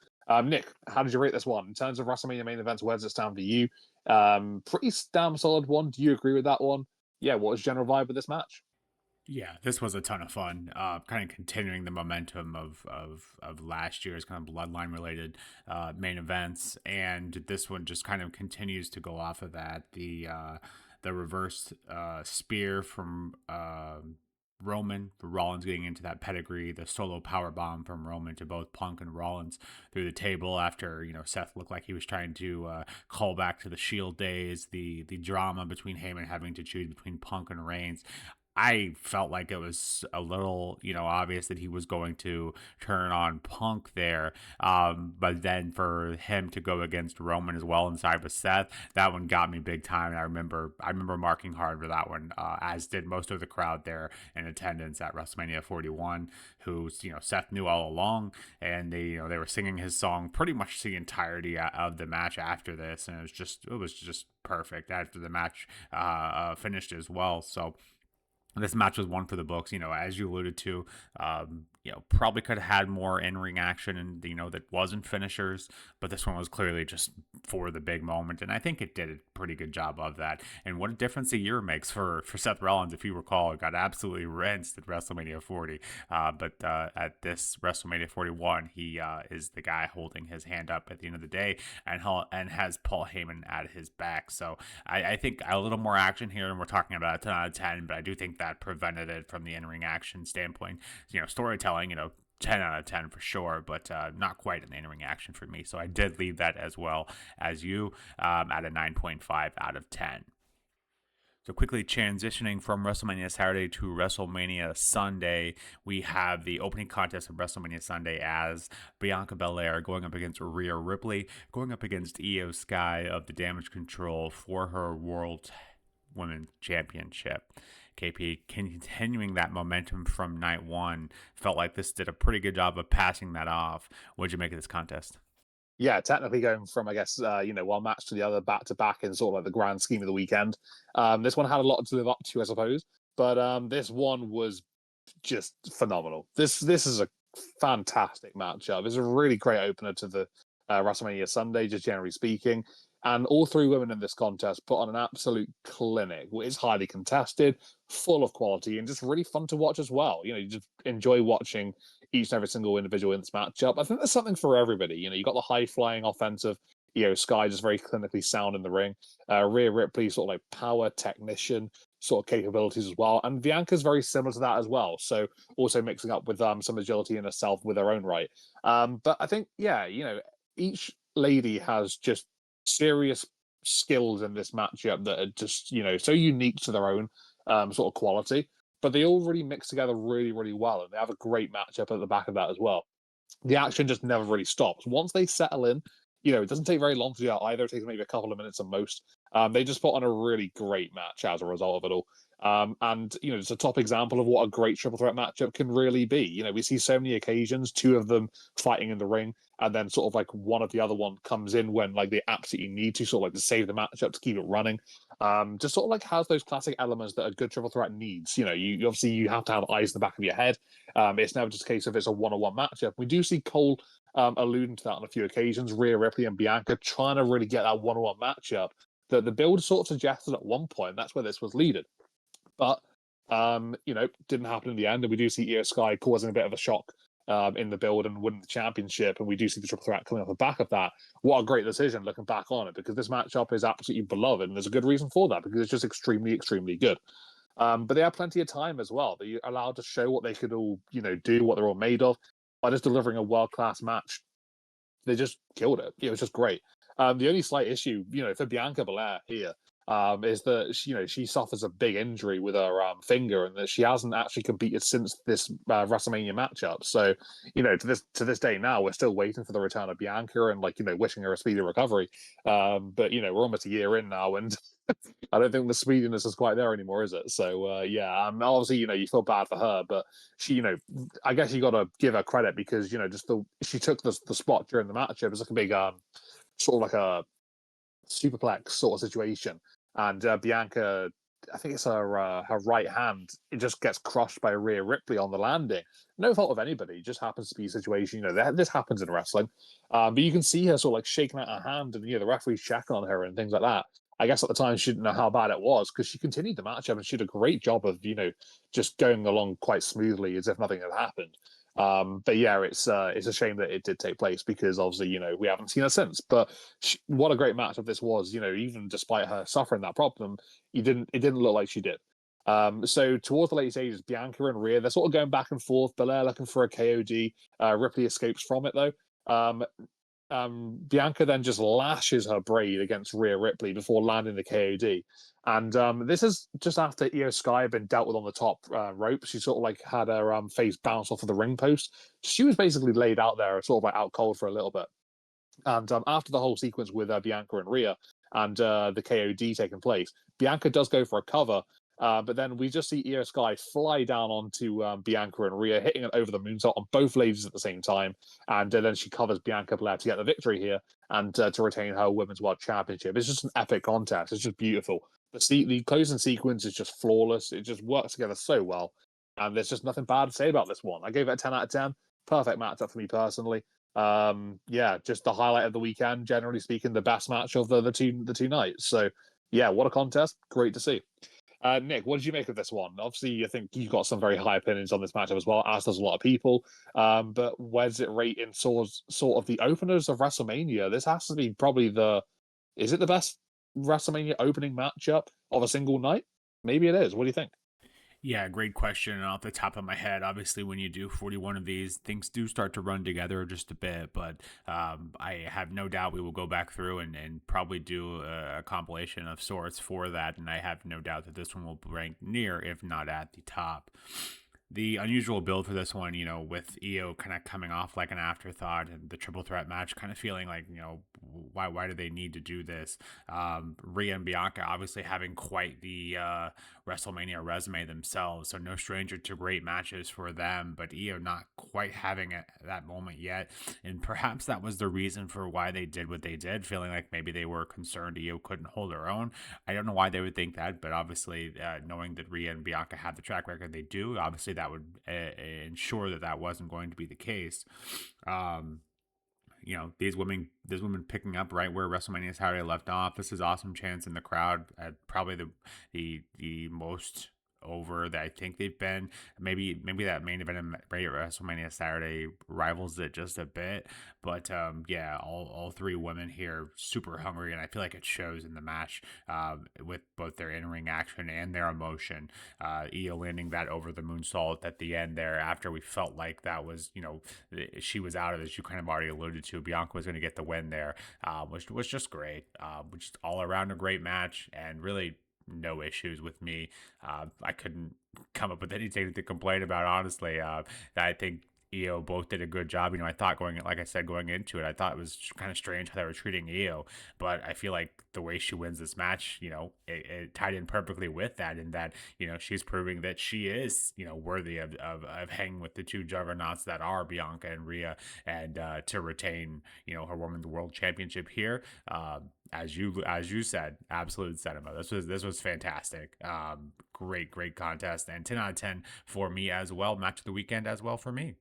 Nick, how did you rate this one in terms of WrestleMania main events? Where does it stand for you? Pretty damn solid one. Do you agree with that one? Yeah. What was general vibe of this match? Yeah, this was a ton of fun. Kind of continuing the momentum of last year's kind of bloodline related main events, and this one just kind of continues to go off of that. the reverse spear from Roman, for Rollins getting into that pedigree, the solo power bomb from Roman to both Punk and Rollins through the table after Seth looked like he was trying to call back to the Shield days, the drama between Heyman having to choose between Punk and Reigns. I felt like it was a little, obvious that he was going to turn on Punk there. But then for him to go against Roman as well inside with Seth, that one got me big time. And I remember marking hard for that one, as did most of the crowd there in attendance at WrestleMania 41, who, Seth knew all along, and they were singing his song pretty much the entirety of the match after this, and it was just perfect after the match finished as well. So this match was one for the books, as you alluded to. Probably could have had more in-ring action and, that wasn't finishers, but this one was clearly just for the big moment, and I think it did a pretty good job of that. And what a difference a year makes for Seth Rollins. If you recall, it got absolutely rinsed at WrestleMania 40, but at this WrestleMania 41, he is the guy holding his hand up at the end of the day, and has Paul Heyman at his back. So I think a little more action here, and we're talking about a 10 out of 10, but I do think that prevented it from the in-ring action standpoint. Storytelling, 10 out of 10 for sure, but not quite in the in-ring action for me. So I did leave that as well as you, at a 9.5 out of 10. So quickly transitioning from WrestleMania Saturday to WrestleMania Sunday, we have the opening contest of WrestleMania Sunday as Bianca Belair going up against Rhea Ripley, going up against Io Sky of the Damage Control for her World Women's Championship. KP, continuing that momentum from night one, felt like this did a pretty good job of passing that off. What'd you make of this contest? Yeah, technically going from, I guess, one match to the other, back to back in sort of like the grand scheme of the weekend. This one had a lot to live up to, I suppose, but this one was just phenomenal. This is a fantastic matchup. It's a really great opener to the WrestleMania Sunday, just generally speaking. And all three women in this contest put on an absolute clinic. It's highly contested, full of quality, and just really fun to watch as well. You just enjoy watching each and every single individual in this matchup. I think there's something for everybody. You got the high flying offensive, Sky just very clinically sound in the ring. Rhea Ripley, sort of like power technician sort of capabilities as well. And Bianca's very similar to that as well. So also mixing up with some agility in herself with her own right. But I think, yeah, each lady has just serious skills in this matchup that are just, so unique to their own sort of quality. But they all really mix together really, really well. And they have a great matchup at the back of that as well. The action just never really stops. Once they settle in, it doesn't take very long to do that either. It takes maybe a couple of minutes at most. They just put on a really great match as a result of it all. And it's a top example of what a great triple threat matchup can really be. We see so many occasions, two of them fighting in the ring, and then sort of like one of the other one comes in when like they absolutely need to, sort of like to save the matchup, to keep it running. Just sort of like has those classic elements that a good triple threat needs. You obviously you have to have eyes in the back of your head. It's never just a case of it's a one-on-one matchup. We do see Cole alluding to that on a few occasions. Rhea Ripley and Bianca trying to really get that one-on-one matchup that the build sort of suggested at one point. That's where this was leaded. But, didn't happen in the end. And we do see Io Sky causing a bit of a shock in the build and winning the championship. And we do see the triple threat coming off the back of that. What a great decision looking back on it, because this matchup is absolutely beloved. And there's a good reason for that, because it's just extremely, extremely good. But they have plenty of time as well. They're allowed to show what they could all, do, what they're all made of, by just delivering a world-class match. They just killed it. It was just great. The only slight issue, for Bianca Belair here, is that she suffers a big injury with her finger, and that she hasn't actually competed since this WrestleMania matchup. So, to this day now, we're still waiting for the return of Bianca and wishing her a speedy recovery. But we're almost a year in now, and I don't think the speediness is quite there anymore, is it? So obviously you feel bad for her, but she I guess you got to give her credit, because she took the spot during the matchup. It was like a big sort of like a superplex sort of situation, and Bianca, I think it's her right hand, it just gets crushed by Rhea Ripley on the landing. No fault of anybody, it just happens to be a situation. This happens in wrestling, but you can see her sort of like shaking out her hand, and the referee's checking on her and things like that. I guess at the time she didn't know how bad it was, because she continued the matchup and she did a great job of just going along quite smoothly as if nothing had happened. But yeah, it's a shame that it did take place because obviously we haven't seen her since. But what a great matchup this was. Even despite her suffering that problem, it didn't look like she did. So towards the late stages, Bianca and Rhea, they're sort of going back and forth. Belair looking for a KOD. Ripley escapes from it though. Bianca then just lashes her braid against Rhea Ripley before landing the KOD. And this is just after Io Sky had been dealt with on the top rope. She sort of like had her face bounce off of the ring post. She was basically laid out there, sort of like out cold for a little bit. And after the whole sequence with Bianca and Rhea and the KOD taking place, Bianca does go for a cover. But then we just see Io Sky fly down onto Bianca and Rhea, hitting it over the moonsault on both ladies at the same time. And then she covers Bianca Belair to get the victory here and to retain her Women's World Championship. It's just an epic contest. It's just beautiful. The closing sequence is just flawless. It just works together so well. And there's just nothing bad to say about this one. I gave it a 10 out of 10. Perfect matchup for me personally. Yeah, just the highlight of the weekend, generally speaking, the best match of the two nights. So yeah, what a contest. Great to see. Nick, what did you make of this one? Obviously, I think you've got some very high opinions on this matchup as well, as does a lot of people. But where does it rate in sort of the openers of WrestleMania? This has to be probably is it the best WrestleMania opening matchup of a single night? Maybe it is. What do you think? Yeah, great question. And off the top of my head, obviously, when you do 41 of these, things do start to run together just a bit. But I have no doubt we will go back through and probably do a compilation of sorts for that. And I have no doubt that this one will rank near, if not at the top. The unusual build for this one, with Io kind of coming off like an afterthought and the triple threat match kind of feeling like, why do they need to do this? Rhea and Bianca obviously having quite the WrestleMania resume themselves, so no stranger to great matches for them, but Io not quite having it that moment yet. And perhaps that was the reason for why they did what they did, feeling like maybe they were concerned Io couldn't hold her own. I don't know why they would think that, but obviously knowing that Rhea and Bianca have the track record they do, obviously that would ensure that that wasn't going to be the case. These women picking up right where WrestleMania Saturday left off. This is awesome chance in the crowd at probably the most over that I think they've been. Maybe that main event right at WrestleMania Saturday rivals it just a bit. But yeah, all three women here super hungry, and I feel like it shows in the match with both their in-ring action and their emotion. Io landing that over the moonsault at the end there after we felt like that was, she was out of it, as you kind of already alluded to. Bianca was going to get the win there, which was just great. Just all around a great match, and really no issues with me. I couldn't come up with anything to complain about, honestly. I think Io both did a good job. I thought going into it, I thought it was kind of strange how they were treating Io, but I feel like the way she wins this match, it tied in perfectly with that, in that, she's proving that she is, worthy of hanging with the two juggernauts that are Bianca and Rhea, and to retain, her Women's World Championship here. As you said, absolute cinema. This was fantastic. Great contest, and 10 out of 10 for me as well. Match of the weekend as well for me.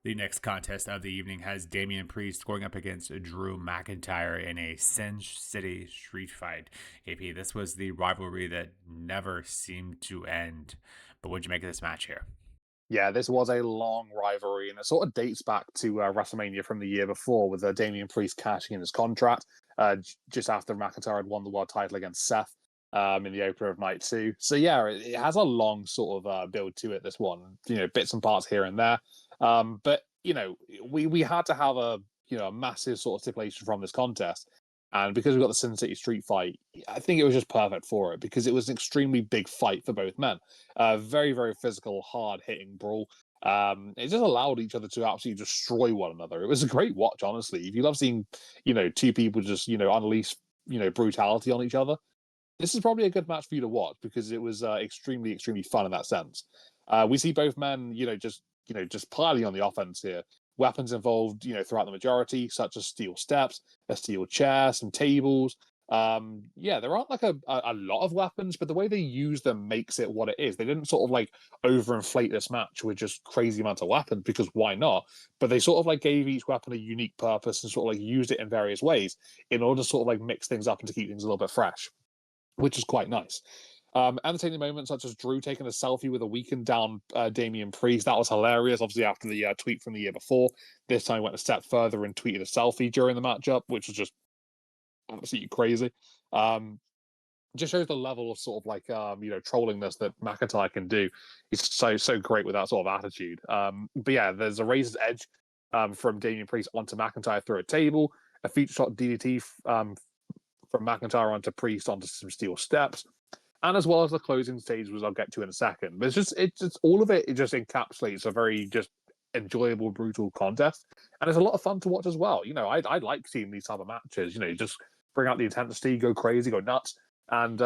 The next contest of the evening has Damian Priest going up against Drew McIntyre in a Sin City street fight. AP, this was the rivalry that never seemed to end. But what'd you make of this match here? Yeah, this was a long rivalry, and it sort of dates back to WrestleMania from the year before, with Damian Priest cashing in his contract just after McIntyre had won the world title against Seth in the opener of night two. So yeah, it has a long sort of build to it. This one, bits and parts here and there, but we had to have a massive sort of stipulation from this contest. And because we got the Sin City Street fight, I think it was just perfect for it, because it was an extremely big fight for both men. Very, very physical, hard hitting brawl. It just allowed each other to absolutely destroy one another. It was a great watch, honestly. If you love seeing, two people just, unleash, brutality on each other, this is probably a good match for you to watch, because it was extremely, extremely fun in that sense. We see both men, just piling on the offense here. Weapons involved, throughout the majority, such as steel steps, a steel chair, some tables. Yeah, there aren't like a lot of weapons, but the way they use them makes it what it is. They didn't sort of like overinflate this match with just crazy amounts of weapons, because why not? But they sort of like gave each weapon a unique purpose and sort of like used it in various ways in order to sort of like mix things up and to keep things a little bit fresh, which is quite nice. Entertaining moments such as Drew taking a selfie with a weakened down Damian Priest. That was hilarious. Obviously, after the tweet from the year before, this time went a step further and tweeted a selfie during the matchup, which was just absolutely crazy. Just shows the level of sort of like trollingness that McIntyre can do. He's so great with that sort of attitude. But yeah, there's a razor's edge from Damian Priest onto McIntyre through a table, a feature shot DDT from McIntyre onto Priest onto some steel steps, and as well as the closing stage, which I'll get to in a second. But it's just all of it. It just encapsulates a very just enjoyable, brutal contest, and it's a lot of fun to watch as well. I like seeing these type of matches. Just bring out the intensity, go crazy, go nuts, and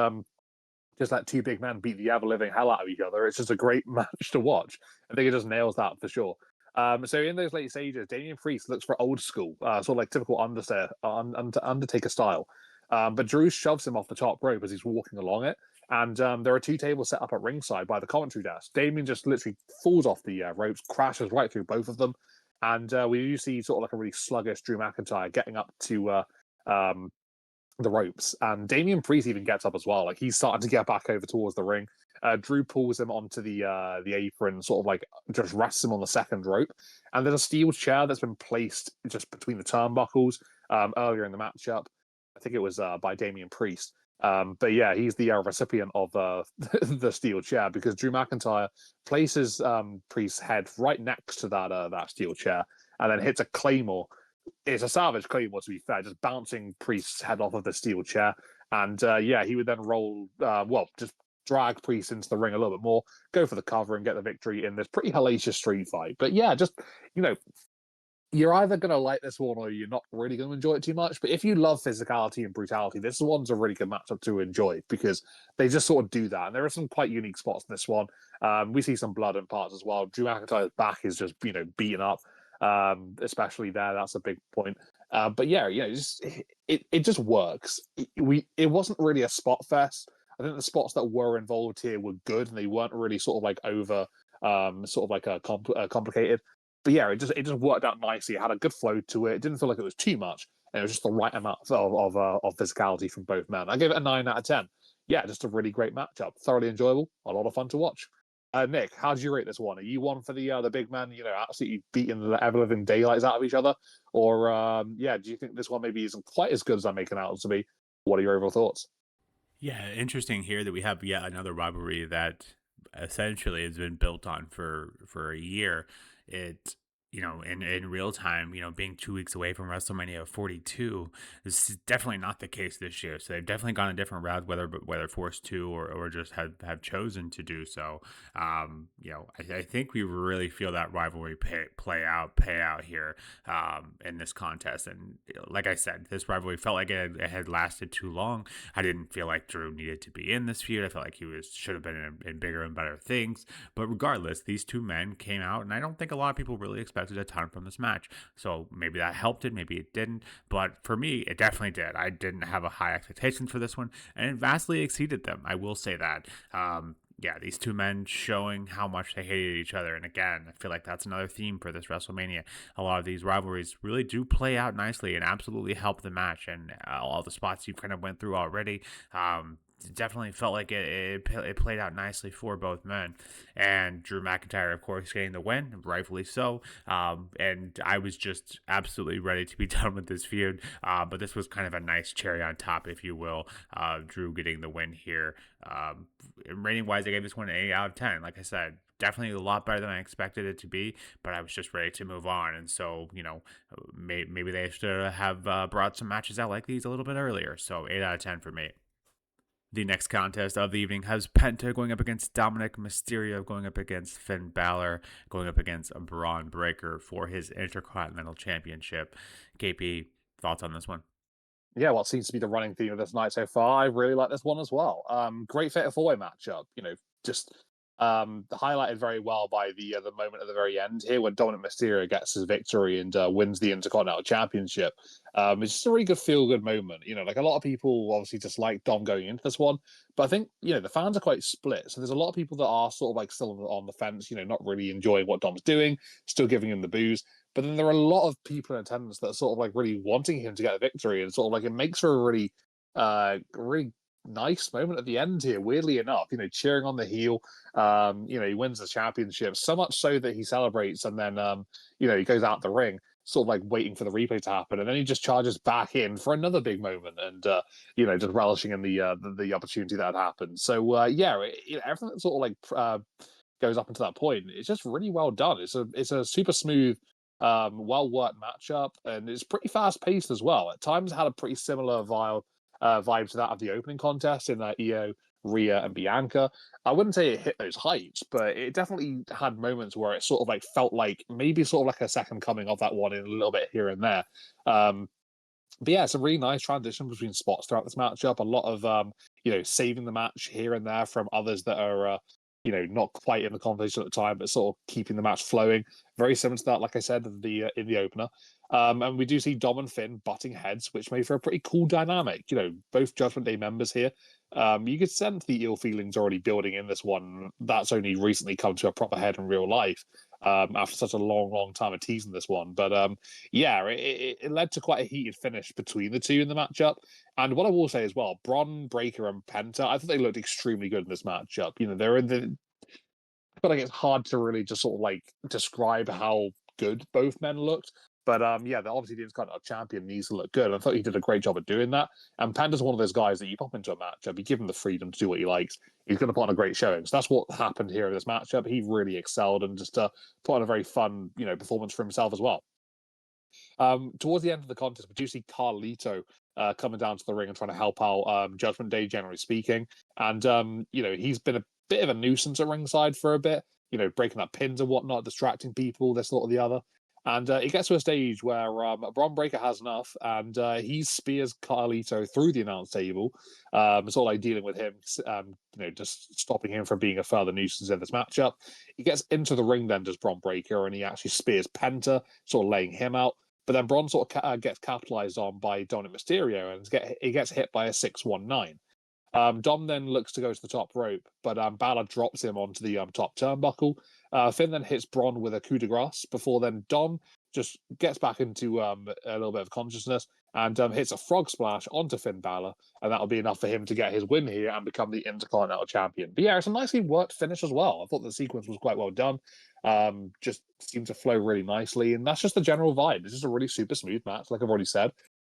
just let two big men beat the ever living hell out of each other. It's just a great match to watch. I think it just nails that for sure. So in those late stages, Damian Priest looks for old school, sort of like typical Undertaker style. But Drew shoves him off the top rope as he's walking along it. And there are two tables set up at ringside by the commentary desk. Damian just literally falls off the ropes, crashes right through both of them. And we do see sort of like a really sluggish Drew McIntyre getting up to the ropes. And Damian Priest even gets up as well. Like he's starting to get back over towards the ring. Drew pulls him onto the apron, sort of like just rests him on the second rope. And there's a steel chair that's been placed just between the turnbuckles earlier in the matchup. I think it was by Damian Priest. But yeah, he's the recipient of the steel chair because Drew McIntyre places Priest's head right next to that steel chair and then hits a claymore. It's a savage claymore, to be fair, just bouncing Priest's head off of the steel chair. And yeah, he would then roll, just drag Priest into the ring a little bit more, go for the cover and get the victory in this pretty hellacious street fight. But yeah, just, you're either going to like this one or you're not really going to enjoy it too much. But if you love physicality and brutality, this one's a really good matchup to enjoy because they just sort of do that. And there are some quite unique spots in this one. We see some blood in parts as well. Drew McIntyre's back is just, beaten up, especially there. That's a big point. But yeah, it just works. It wasn't really a spot fest. I think the spots that were involved here were good and they weren't really sort of like over, sort of like complicated. But yeah, it just worked out nicely. It had a good flow to it. It didn't feel like it was too much, and it was just the right amount of physicality from both men. I gave it a 9 out of 10. Yeah, just a really great matchup. Thoroughly enjoyable. A lot of fun to watch. Nick, how did you rate this one? Are you one for the big men, absolutely beating the ever living daylights out of each other, or do you think this one maybe isn't quite as good as I'm making out to be? What are your overall thoughts? Yeah, interesting here that we have yet another rivalry that essentially has been built on for a year. It in real time, being 2 weeks away from WrestleMania 42, this is definitely not the case this year. So they've definitely gone a different route, whether forced to or just have chosen to do so. I think we really feel that rivalry pay out here in this contest. And like I said, this rivalry felt like it had lasted too long. I didn't feel like Drew needed to be in this feud. I felt like he should have been in bigger and better things. But regardless, these two men came out, and I don't think a lot of people really expected a ton from this match. So maybe that helped it, maybe it didn't. But for me, it definitely did. I didn't have a high expectations for this one, and it vastly exceeded them. I will say that. These two men showing how much they hated each other. And again, I feel like that's another theme for this WrestleMania. A lot of these rivalries really do play out nicely and absolutely help the match. And all the spots you kind of went through already, definitely felt like it played out nicely for both men. And Drew McIntyre, of course, getting the win, rightfully so. And I was just absolutely ready to be done with this feud. But this was kind of a nice cherry on top, if you will. Drew getting the win here. Rating wise, I gave this one an 8 out of 10. Like I said, definitely a lot better than I expected it to be, but I was just ready to move on. And so, maybe they should have brought some matches out like these a little bit earlier. So 8 out of 10 for me. The next contest of the evening has Penta going up against Dominik, Mysterio going up against Finn Balor, going up against Bron Breakker for his Intercontinental Championship. KP, thoughts on this one? Yeah, well, it seems to be the running theme of this night so far. I really like this one as well. Great fatal four-way matchup. Just highlighted very well by the moment at the very end here when Dominik Mysterio gets his victory and wins the Intercontinental Championship. It's just a really good feel-good moment. Like a lot of people obviously dislike Dom going into this one, but I think the fans are quite split. So there's a lot of people that are sort of like still on the fence, not really enjoying what Dom's doing, still giving him the booze. But then there are a lot of people in attendance that are sort of like really wanting him to get a victory, and sort of like it makes for a really nice moment at the end here, weirdly enough, cheering on the heel. He wins the championship, so much so that he celebrates and then, he goes out the ring, sort of like waiting for the replay to happen. And then he just charges back in for another big moment and, just relishing in the opportunity that had happened. So, everything that sort of goes up until that point, it's just really well done. It's a super smooth, well worked matchup, and it's pretty fast paced as well. At times, it had a pretty similar vibe to that of the opening contest in Io, Rhea, and Bianca. I wouldn't say it hit those heights, but it definitely had moments where it sort of like felt like maybe sort of like a second coming of that one in a little bit here and there. But yeah, it's a really nice transition between spots throughout this matchup. A lot of saving the match here and there from others that are not quite in the conversation at the time, but sort of keeping the match flowing. Very similar to that, like I said, in the opener. And we do see Dom and Finn butting heads, which made for a pretty cool dynamic. Both Judgment Day members here. You could sense the ill feelings already building in this one. That's only recently come to a proper head in real life after such a long time of teasing this one. But it led to quite a heated finish between the two in the matchup. And what I will say as well, Bron, Breaker, and Penta, I thought they looked extremely good in this matchup. They're in the. I feel like it's hard to really just sort of like describe how good both men looked. But they're obviously the Intercontinental champion needs to look good. I thought he did a great job at doing that. And Panda's one of those guys that you pop into a matchup, you give him the freedom to do what he likes. He's going to put on a great showing. So that's what happened here in this matchup. He really excelled and just put on a very fun, performance for himself as well. Towards the end of the contest, we do see Carlito coming down to the ring and trying to help out Judgment Day, generally speaking. And, he's been a bit of a nuisance at ringside for a bit, breaking up pins and whatnot, distracting people, this, sort of the other. And it gets to a stage where Bron Breaker has enough, and he spears Carlito through the announce table, sort of like dealing with him, just stopping him from being a further nuisance in this matchup. He gets into the ring then, does Bron Breaker, and he actually spears Penta, sort of laying him out. But then Bron sort of gets capitalized on by Dominik Mysterio, and he gets hit by a 619. Dom then looks to go to the top rope, but Balor drops him onto the top turnbuckle. Finn then hits Bron with a coup de grace before then Dom just gets back into a little bit of consciousness and hits a frog splash onto Finn Balor, and that'll be enough for him to get his win here and become the Intercontinental champion. But yeah, it's a nicely worked finish as well. I thought the sequence was quite well done. Just seemed to flow really nicely, and that's just the general vibe. It's just a really super smooth match, like I've already said,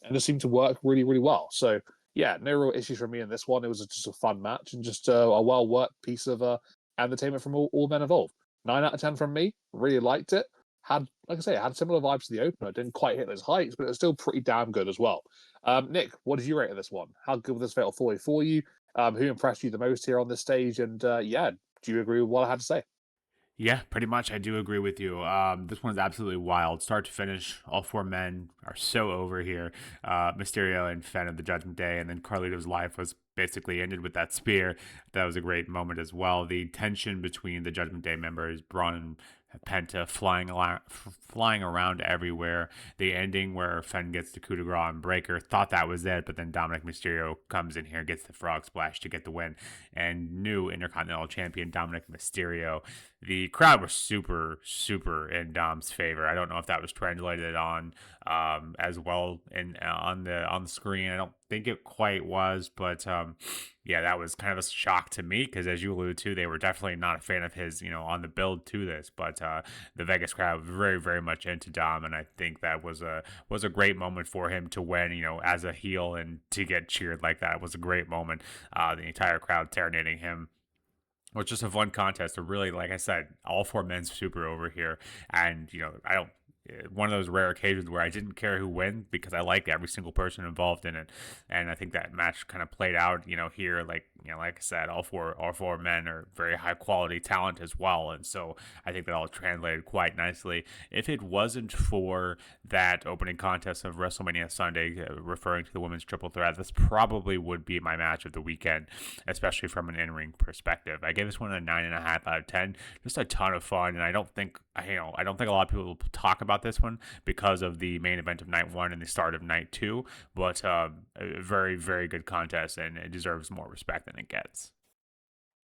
and it seemed to work really, really well. So yeah, no real issues for me in this one. It was just a fun match and just a well-worked piece of entertainment from all men involved. 9 out of 10 from me. Really liked it. Had, like I say, it had similar vibes to the opener. Didn't quite hit those heights, but it was still pretty damn good as well. Nick, what did you rate of this one? How good was this Fatal 4 for you? Who impressed you the most here on this stage? And do you agree with what I had to say? Yeah, pretty much. I do agree with you. This one's absolutely wild. Start to finish, all four men are so over here. Mysterio and Fenn of the Judgment Day, and then Carlito's life was basically ended with that spear. That was a great moment as well. The tension between the Judgment Day members, Bron and Penta flying around everywhere. The ending where Fenn gets the coup de grace and Breaker, thought that was it, but then Dominik Mysterio comes in here, gets the frog splash to get the win, and new Intercontinental Champion Dominik Mysterio. The crowd was super in Dom's favor. I don't know if that was translated on as well on the screen. I don't think it quite was, but that was kind of a shock to me because, as you alluded to, they were definitely not a fan of his, on the build to this. But the Vegas crowd was very much into Dom, and I think that was a great moment for him to win, as a heel and to get cheered like that. It was a great moment. The entire crowd serenading him. Well, it's just a fun contest. Really, like I said, all four men's super over here, and I don't. One of those rare occasions where I didn't care who wins because I liked every single person involved in it, and I think that match kind of played out. Here, like I said, all four men are very high quality talent as well, and so I think that all translated quite nicely. If it wasn't for that opening contest of WrestleMania Sunday, referring to the women's triple threat, this probably would be my match of the weekend, especially from an in-ring perspective. I gave this one a 9.5 out of 10. Just a ton of fun, and I don't think a lot of people will talk about this one because of the main event of night 1 and the start of night 2, but a very good contest, and it deserves more respect than it gets.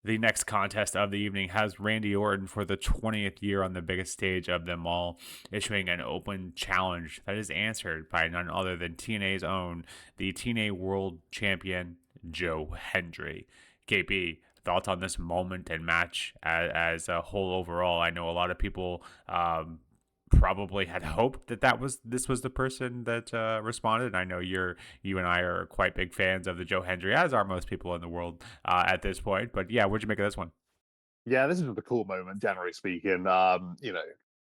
The next contest of the evening has Randy Orton for the 20th year on the biggest stage of them all, issuing an open challenge that is answered by none other than TNA's own, the TNA World Champion, Joe Hendry. KP, thoughts on this moment and match as a whole overall? I know a lot of people probably had hoped that this was the person that responded. I know you and I are quite big fans of the Joe Hendry, as are most people in the world at this point. But yeah, what'd you make of this one? Yeah, this is a cool moment, generally speaking.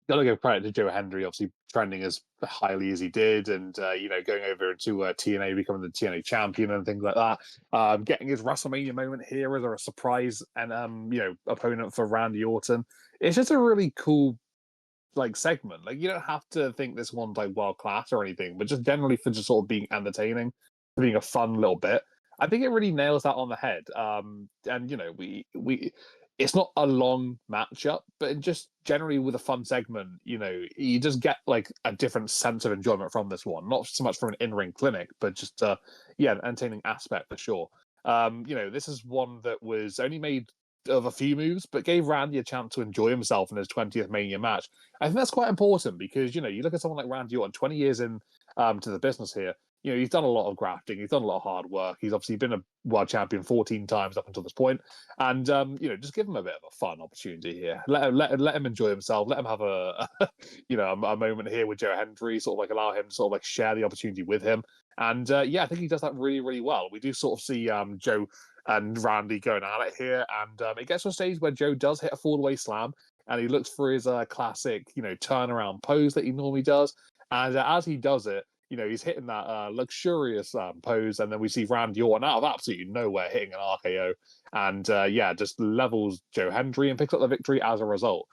Gotta give credit to Joe Hendry, obviously trending as highly as he did, and going over to TNA, becoming the TNA champion and things like that. Getting his WrestleMania moment here as a surprise and opponent for Randy Orton. It's just a really cool segment. Like, you don't have to think this one's like world class or anything, but just generally for just sort of being entertaining, for being a fun little bit. I think it really nails that on the head. And we it's not a long matchup, but just generally with a fun segment, you just get like a different sense of enjoyment from this one. Not so much from an in-ring clinic, but just an entertaining aspect for sure. This is one that was only made of a few moves, but gave Randy a chance to enjoy himself in his 20th Mania match. I think that's quite important because, you look at someone like Randy Orton, 20 years in to the business here, he's done a lot of grafting, he's done a lot of hard work, he's obviously been a world champion 14 times up until this point, and, just give him a bit of a fun opportunity here. Let him enjoy himself, let him have a moment here with Joe Hendry, sort of like allow him to sort of like share the opportunity with him. And I think he does that really, really well. We do sort of see Joe and Randy going at it here. And it gets to a stage where Joe does hit a fall-away slam, and he looks for his classic, turnaround pose that he normally does. And as he does it, he's hitting that luxurious pose, and then we see Randy Orton out of absolutely nowhere hitting an RKO, and just levels Joe Hendry and picks up the victory as a result.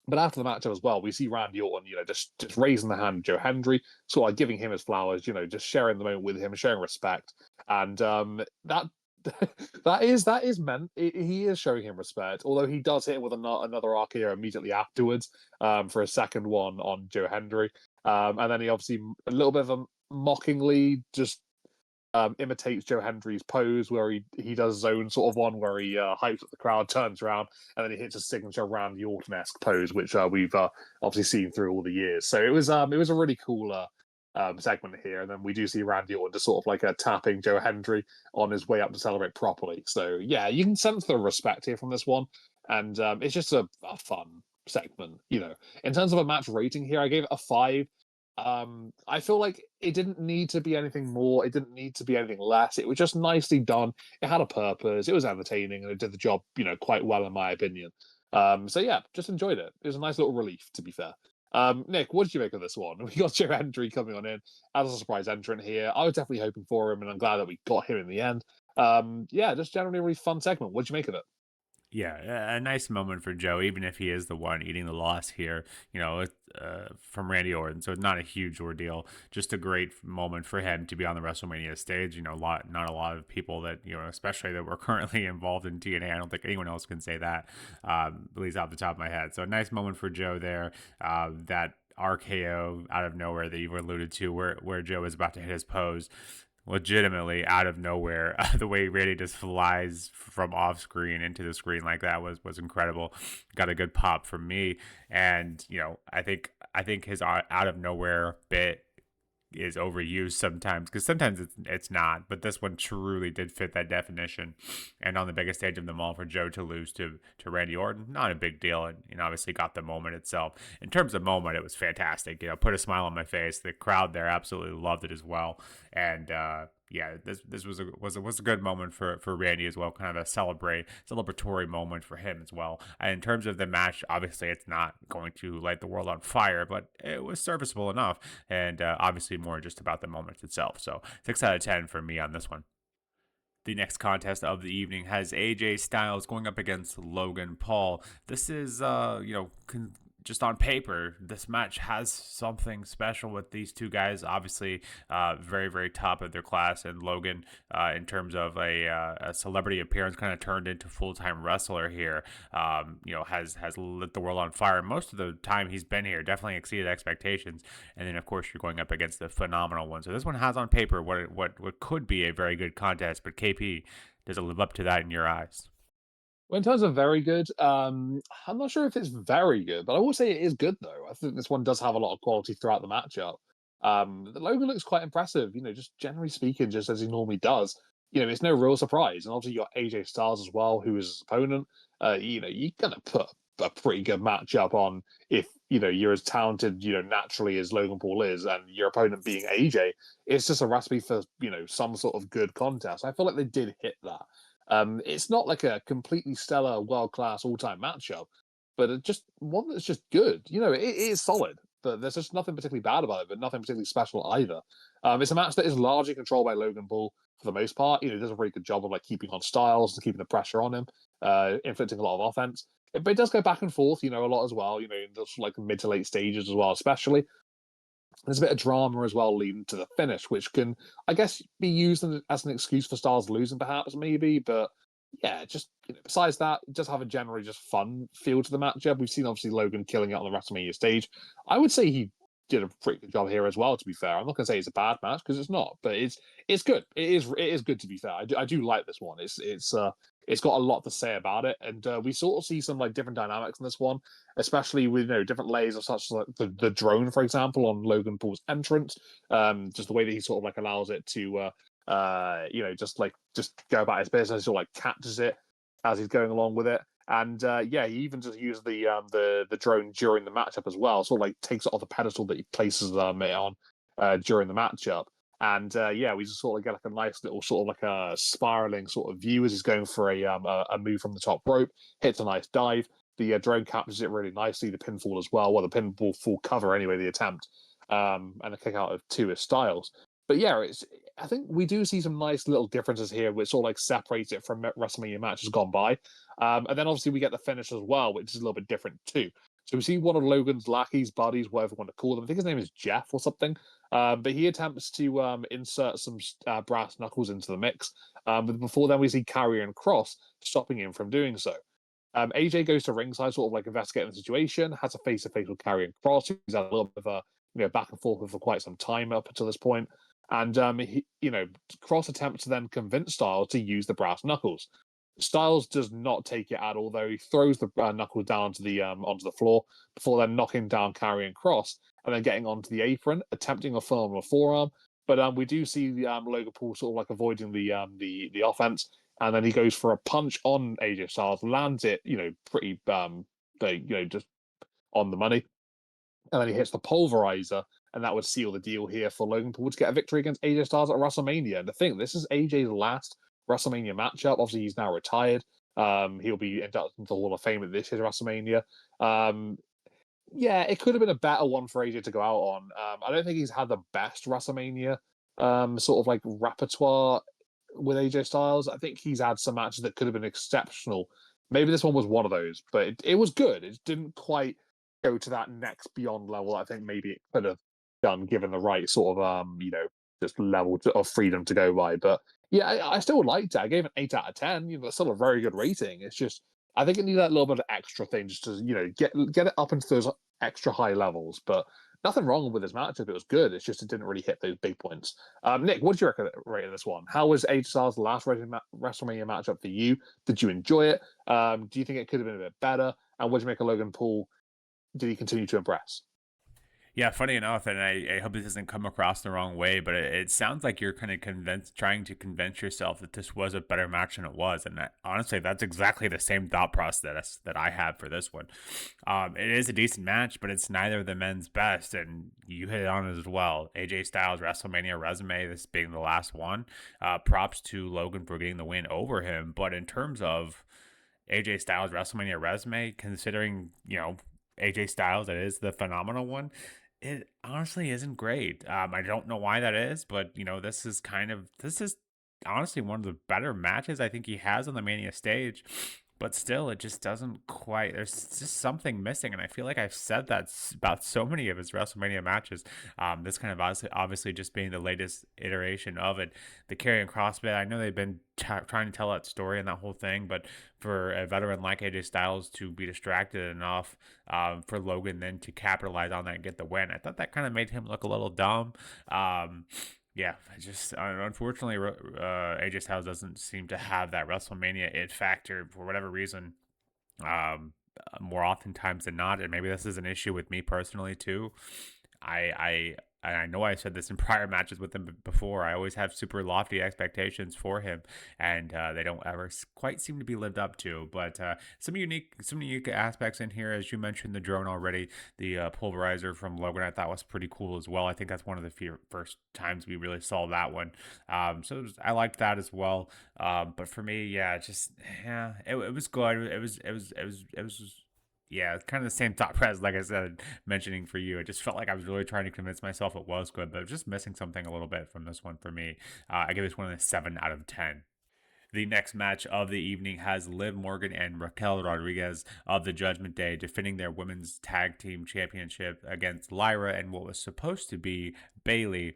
But after the matchup as well, we see Randy Orton, just raising the hand to Joe Hendry, sort of like giving him his flowers, just sharing the moment with him, showing respect, and that that is meant. He is showing him respect, although he does hit him with another RKO immediately afterwards for a second one on Joe Hendry, and then he obviously a little bit of a mockingly just imitates Joe Hendry's pose where he does his own sort of one where he hypes up the crowd, turns around, and then he hits a signature Randy Orton-esque pose, which we've obviously seen through all the years. So it was a really cool segment here, and then we do see Randy Orton just sort of like tapping Joe Hendry on his way up to celebrate properly. So yeah, you can sense the respect here from this one, and it's just a fun segment. In terms of a match rating here, I gave it a 5. I feel like it didn't need to be anything more. It didn't need to be anything less. It was just nicely done. It had a purpose. It was entertaining, and it did the job, quite well in my opinion. So yeah, just enjoyed it. It was a nice little relief, to be fair. Nick, what did you make of this one? We got Joe Hendry coming on in as a surprise entrant here. I was definitely hoping for him, and I'm glad that we got him in the end. Just generally a really fun segment. What did you make of it? Yeah, a nice moment for Joe, even if he is the one eating the loss here, from Randy Orton. So it's not a huge ordeal. Just a great moment for him to be on the WrestleMania stage. Not a lot of people that, especially that were currently involved in TNA. I don't think anyone else can say that, at least off the top of my head. So a nice moment for Joe there. That RKO out of nowhere that you alluded to, where Joe is about to hit his pose, legitimately out of nowhere. The way Randy just flies from off screen into the screen like that was incredible. Got a good pop from me, and I think his out of nowhere bit is overused sometimes, because sometimes it's not, but this one truly did fit that definition. And on the biggest stage of them all, for Joe to lose to Randy Orton, not a big deal, and obviously got the moment itself. In terms of moment, it was fantastic. Put a smile on my face. The crowd there absolutely loved it as well, and this was a good moment for Randy as well, kind of a celebratory moment for him as well. And in terms of the match, obviously it's not going to light the world on fire, but it was serviceable enough, and obviously more just about the moment itself. So 6 out of 10 for me on this one. The next contest of the evening has AJ Styles going up against Logan Paul. This is, just on paper, this match has something special with these two guys. Obviously, very, very top of their class. And Logan, in terms of a celebrity appearance, kind of turned into full-time wrestler here. Has lit the world on fire. Most of the time he's been here, definitely exceeded expectations. And then, of course, you're going up against the phenomenal one. So this one has on paper what could be a very good contest. But KP, does it live up to that in your eyes? Well, in terms of very good, I'm not sure if it's very good, but I will say it is good though. I think this one does have a lot of quality throughout the matchup. The Logan looks quite impressive, just generally speaking, just as he normally does. it's no real surprise. And obviously, you got AJ Styles as well, who is his opponent. You're gonna put a pretty good matchup on if you're as talented, naturally as Logan Paul is, and your opponent being AJ. It's just a recipe for some sort of good contest. I feel like they did hit that. It's not like a completely stellar, world class, all time matchup, but it just one that's just good. It is solid, but there's just nothing particularly bad about it, but nothing particularly special either. It's a match that is largely controlled by Logan Paul for the most part. He does a very good job of like keeping on Styles and keeping the pressure on him, inflicting a lot of offense. But it does go back and forth, a lot as well. In those like mid to late stages as well, especially. There's a bit of drama as well leading to the finish, which can, I guess, be used as an excuse for Styles losing, perhaps, maybe. But yeah, just besides that, just have a generally just fun feel to the matchup. We've seen obviously Logan killing it on the WrestleMania stage. I would say he did a pretty good job here as well. To be fair, I'm not going to say it's a bad match because it's not, but it's good. It is good to be fair. I do like this one. It's got a lot to say about it, and we sort of see some like different dynamics in this one, especially with different layers of such as like the drone, for example, on Logan Paul's entrance. Just the way that he sort of like allows it to just go about his business, or like catches it as he's going along with it. And he even just used the drone during the matchup as well. Sort of like takes it off the pedestal that he places it on during the matchup. And we just sort of get like a nice little sort of like a spiraling sort of view as he's going for a move from the top rope, hits a nice dive. The drone captures it really nicely. The pinfall as well. Well, the pinfall full cover anyway. The attempt and a kick out of two is Styles. But yeah, I think we do see some nice little differences here, which sort of like separates it from WrestleMania matches gone by. And then obviously we get the finish as well, which is a little bit different too. So we see one of Logan's lackeys, buddies, whatever you want to call them. I think his name is Jeff or something. But he attempts to insert some brass knuckles into the mix. But before then, we see Karrion Kross stopping him from doing so. AJ goes to ringside, sort of like investigating the situation, has a face-to-face with Karrion Kross, who's had a little bit of a back and forth for quite some time up until this point. And Kross attempts to then convince Styles to use the brass knuckles. Styles does not take it at all, though. He throws the knuckles down to onto the floor before then knocking down Karrion Kross and then getting onto the apron, attempting a firm on a forearm. But we do see Logan Paul sort of like avoiding the offense, and then he goes for a punch on AJ Styles, lands it, pretty just on the money, and then he hits the pulverizer, and that would seal the deal here for Logan Paul to get a victory against AJ Styles at WrestleMania. And I think this is AJ's last WrestleMania matchup. Obviously, he's now retired. He'll be inducted into the Hall of Fame at this year's WrestleMania. It could have been a better one for AJ to go out on. I don't think he's had the best WrestleMania sort of like repertoire with AJ Styles. I think he's had some matches that could have been exceptional. Maybe this one was one of those, but it was good. It didn't quite go to that next beyond level. I think maybe it could have done given the right sort of just level of freedom to go by. But yeah, I still liked it. I gave it an 8 out of 10. That's still a very good rating. It's just I think it needed that little bit of extra thing just to get it up into those extra high levels. But nothing wrong with this matchup. It was good. It's just it didn't really hit those big points. Nick, what did you rate this one? How was AJ Styles' last WrestleMania matchup for you? Did you enjoy it? Do you think it could have been a bit better? And what did you make of Logan Paul? Did he continue to impress? Yeah, funny enough, and I hope this doesn't come across the wrong way, but it sounds like you're kind of trying to convince yourself that this was a better match than it was, and honestly, that's exactly the same thought process that I have for this one. It is a decent match, but it's neither of the men's best, and you hit it on it as well. AJ Styles WrestleMania resume, this being the last one. Props to Logan for getting the win over him, but in terms of AJ Styles WrestleMania resume, considering AJ Styles, that is the phenomenal one. It honestly isn't great. I don't know why that is, but this is honestly one of the better matches I think he has on the Mania stage. But still, it just doesn't quite. There's just something missing, and I feel like I've said that about so many of his WrestleMania matches. This kind of obviously just being the latest iteration of it. The Karrion Kross bit, I know they've been trying to tell that story and that whole thing, but for a veteran like AJ Styles to be distracted enough for Logan then to capitalize on that and get the win, I thought that kind of made him look a little dumb. Yeah, just unfortunately, AJ Styles doesn't seem to have that WrestleMania it factor for whatever reason. More oftentimes than not, and maybe this is an issue with me personally too. I and I know I said this in prior matches with him before, I always have super lofty expectations for him, and they don't ever quite seem to be lived up to. But some unique aspects in here, as you mentioned, the drone already, the pulverizer from Logan, I thought was pretty cool as well. I think that's one of the first times we really saw that one. I liked that as well. But for me, yeah, just yeah, it was good. It was yeah, it's kind of the same thought process, like I said, mentioning for you. I just felt like I was really trying to convince myself it was good, but just missing something a little bit from this one for me. I give this one a 7 out of 10. The next match of the evening has Liv Morgan and Raquel Rodriguez of the Judgment Day defending their women's tag team championship against Lyra and what was supposed to be Bayley.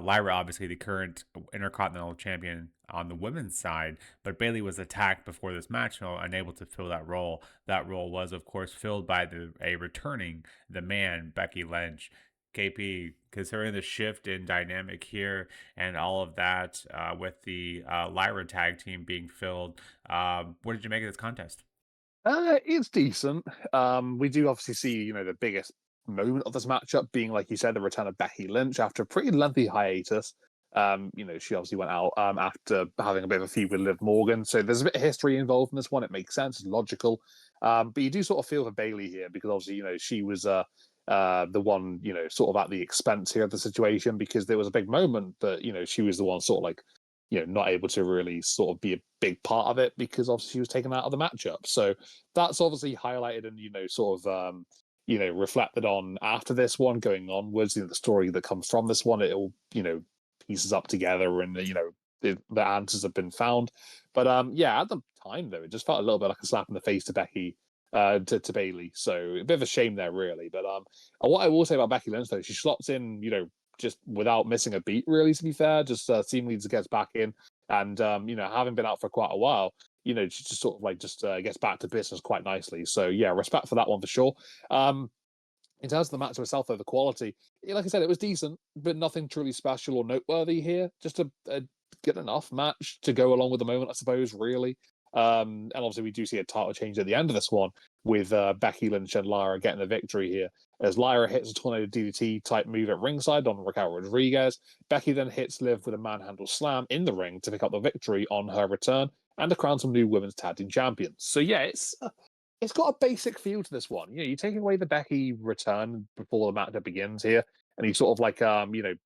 Lyra, obviously the current Intercontinental champion on the women's side, but Bayley was attacked before this match, so unable to fill that role. That role was, of course, filled by a returning the man Becky Lynch. KP, considering the shift in dynamic here and all of that with the Lyra tag team being filled, what did you make of this contest? It's decent. We do obviously see, the biggest moment of this matchup being, like you said, the return of Becky Lynch after a pretty lengthy hiatus. She obviously went out after having a bit of a feud with Liv Morgan. So there's a bit of history involved in this one. It makes sense. It's logical. But you do sort of feel for Bayley here because obviously, she was the one, sort of at the expense here of the situation because there was a big moment, but, she was the one sort of like, not able to really sort of be a big part of it because obviously she was taken out of the matchup. So that's obviously highlighted and, sort of, reflected on after this one going onwards, the story that comes from this one, it'll, pieces up together and, the answers have been found. But yeah, at the time though, it just felt a little bit like a slap in the face to Becky, to Bayley. So a bit of a shame there, really. But what I will say about Becky Lynch though, she slots in, just without missing a beat, really, to be fair, just seemingly just gets back in. And, having been out for quite a while, she just sort of like just gets back to business quite nicely. So, yeah, respect for that one for sure. In terms of the match itself, though, the quality, like I said, it was decent, but nothing truly special or noteworthy here. Just a good enough match to go along with the moment, I suppose, really. And obviously, we do see a title change at the end of this one with Becky Lynch and Lyra getting the victory here. As Lyra hits a tornado DDT type move at ringside on Raquel Rodriguez, Becky then hits Liv with a manhandle slam in the ring to pick up the victory on her return and to crown some new women's tag team champions. So yeah, it's got a basic feel to this one. You're taking away the Becky return before the match begins here, and you sort of like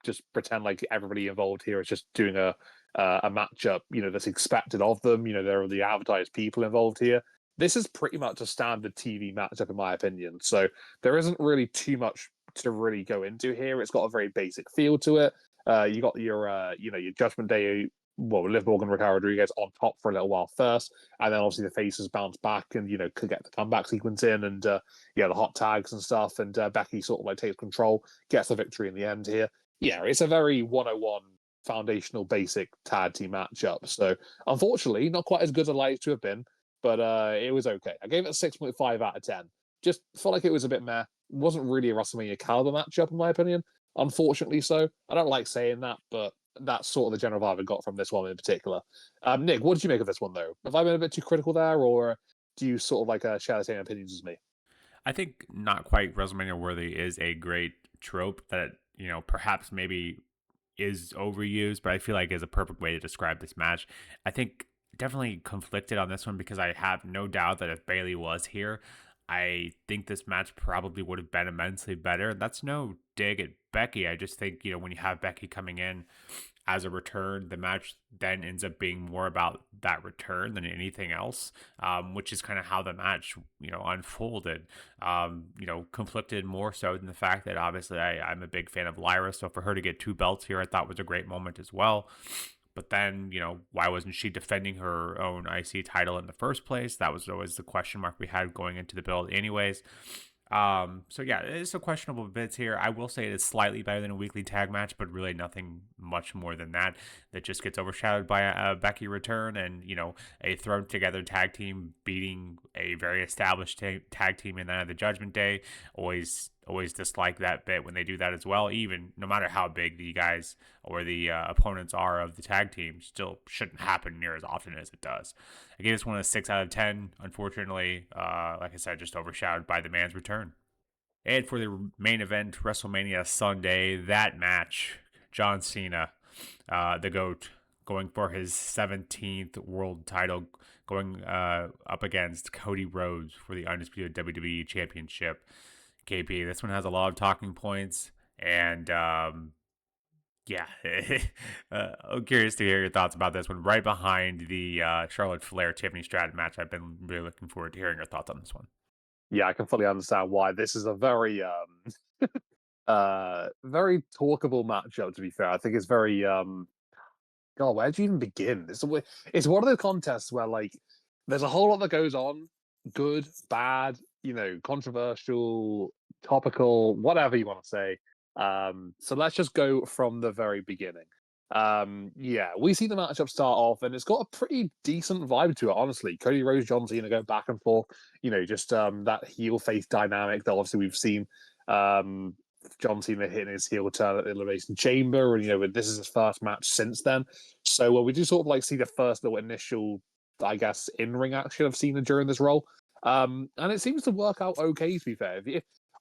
just pretend like everybody involved here is just doing a matchup, that's expected of them. There are the advertised people involved here. This is pretty much a standard TV matchup, in my opinion. So there isn't really too much to really go into here. It's got a very basic feel to it. You got your Judgment Day, well, Liv Morgan, Raquel Rodriguez on top for a little while first, and then obviously the faces bounce back and could get the comeback sequence in, and the hot tags and stuff, and Becky sort of like takes control, gets the victory in the end here. Yeah, it's a very 101 foundational basic tag team matchup. So unfortunately, not quite as good as I'd like it to have been, but it was okay. I gave it a 6.5 out of 10. Just felt like it was a bit meh. It wasn't really a WrestleMania caliber matchup, in my opinion. Unfortunately, so I don't like saying that, but that's sort of the general vibe I got from this one in particular. Nick, what did you make of this one, though? Have I been a bit too critical there, or do you sort of like share the same opinions as me? I think not quite WrestleMania worthy is a great trope that, perhaps maybe is overused, but I feel like is a perfect way to describe this match. I think definitely conflicted on this one because I have no doubt that if Bayley was here, I think this match probably would have been immensely better. That's no dig at Becky. I just think, when you have Becky coming in as a return, the match then ends up being more about that return than anything else, which is kind of how the match, unfolded. Conflicted more so than the fact that obviously I'm a big fan of Lyra, so for her to get two belts here, I thought was a great moment as well. But then, why wasn't she defending her own IC title in the first place? That was always the question mark we had going into the build, anyways. So yeah, it's a questionable bits here. I will say it is slightly better than a weekly tag match, but really nothing much more than that. That just gets overshadowed by a Becky return and a thrown together tag team beating a very established tag team in the Judgment Day. Always dislike that bit when they do that as well. Even no matter how big the guys or the opponents are of the tag team, still shouldn't happen near as often as it does. I gave this one a 6 out of 10. Unfortunately, like I said, just overshadowed by the man's return. And for the main event, WrestleMania Sunday, that match, John Cena, the GOAT, going for his 17th world title, going up against Cody Rhodes for the undisputed WWE Championship. KP, this one has a lot of talking points, and yeah, I'm curious to hear your thoughts about this one. Right behind the Charlotte Flair Tiffany Stratton match, I've been really looking forward to hearing your thoughts on this one. Yeah, I can fully understand why this is a very very talkable matchup. To be fair, I think it's very God, where do you even begin? It's one of those contests where like there's a whole lot that goes on, good, bad, controversial, topical, whatever you want to say. So let's just go from the very beginning. Yeah, we see the matchup start off, and it's got a pretty decent vibe to it, honestly. Cody Rhodes, John Cena go back and forth, just that heel face dynamic that obviously we've seen. Um, John Cena hitting his heel turn at the Elimination Chamber, and this is his first match since then. So we do sort of like see the first little initial, I guess, in-ring action of Cena during this role, and it seems to work out okay. To be fair,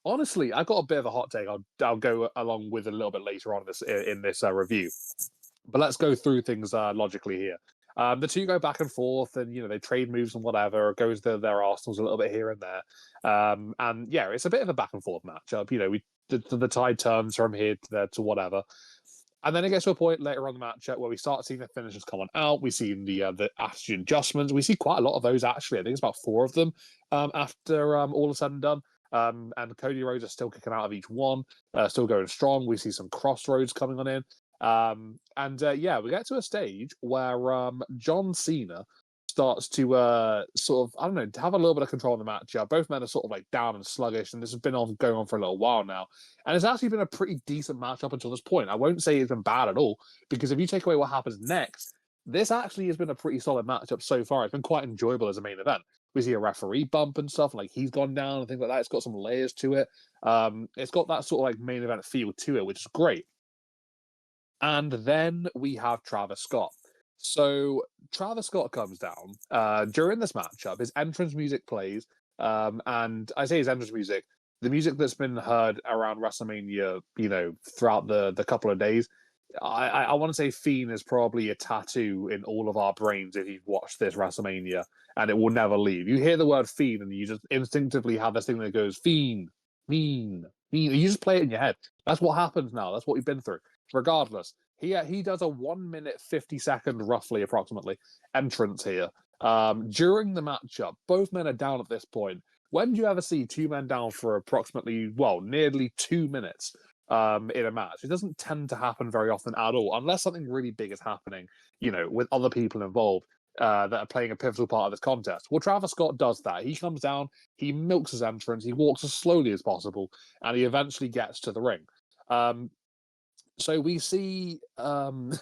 honestly, I've got a bit of a hot take. I'll go along with a little bit later on in this review, but let's go through things logically here. The two go back and forth, and they trade moves and whatever. It goes to their arsenals a little bit here and there, and yeah, it's a bit of a back and forth matchup. The tide turns from here to there to whatever. And then it gets to a point later on the matchup where we start seeing the finishers coming out. We see the attitude adjustments. We see quite a lot of those, actually. I think it's about 4 of them after all is said and done. And Cody Rhodes are still kicking out of each one, still going strong. We see some crossroads coming on in. Yeah, we get to a stage where John Cena starts to sort of, I don't know, have a little bit of control in the match. Both men are sort of like down and sluggish, and this has been going on for a little while now. And it's actually been a pretty decent match up until this point. I won't say it's been bad at all, because if you take away what happens next, this actually has been a pretty solid matchup so far. It's been quite enjoyable as a main event. We see a referee bump and stuff, like he's gone down and things like that. It's got some layers to it. It's got that sort of like main event feel to it, which is great. And then we have Travis Scott. So Travis Scott comes down during this matchup. His entrance music plays, and I say his entrance music, the music that's been heard around WrestleMania, throughout the couple of days. I want to say Fiend is probably a tattoo in all of our brains if you've watched this WrestleMania, and it will never leave. You hear the word Fiend, and you just instinctively have this thing that goes Fiend, Fiend, Fiend. You just play it in your head. That's what happens now. That's what we've been through. Regardless, he does a 1 minute 50-second, roughly approximately, entrance here. During the matchup, both men are down at this point. When do you ever see 2 men down for approximately, nearly 2 minutes in a match? It doesn't tend to happen very often at all, unless something really big is happening, with other people involved that are playing a pivotal part of this contest. Well, Travis Scott does that. He comes down, he milks his entrance, he walks as slowly as possible, and he eventually gets to the ring. So we see Travis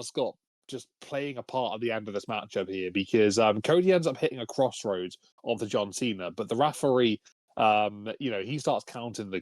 Scott just playing a part at the end of this matchup here, because Cody ends up hitting a crossroads onto John Cena, but the referee, he starts counting the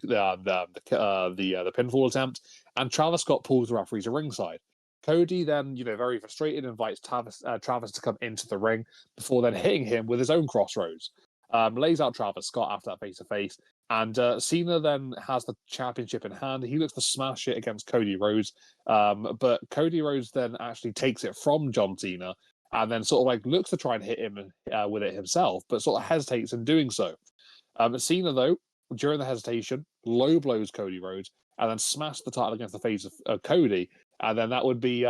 pinfall attempt, and Travis Scott pulls the referee to ringside. Cody then, very frustrated, invites Travis to come into the ring before then hitting him with his own crossroads. Lays out Travis Scott after that face-to-face, and Cena then has the championship in hand. He looks to smash it against Cody Rhodes, but Cody Rhodes then actually takes it from John Cena and then sort of like looks to try and hit him with it himself, but sort of hesitates in doing so. Cena, though, during the hesitation, low blows Cody Rhodes and then smashes the title against the face of Cody, and then that would be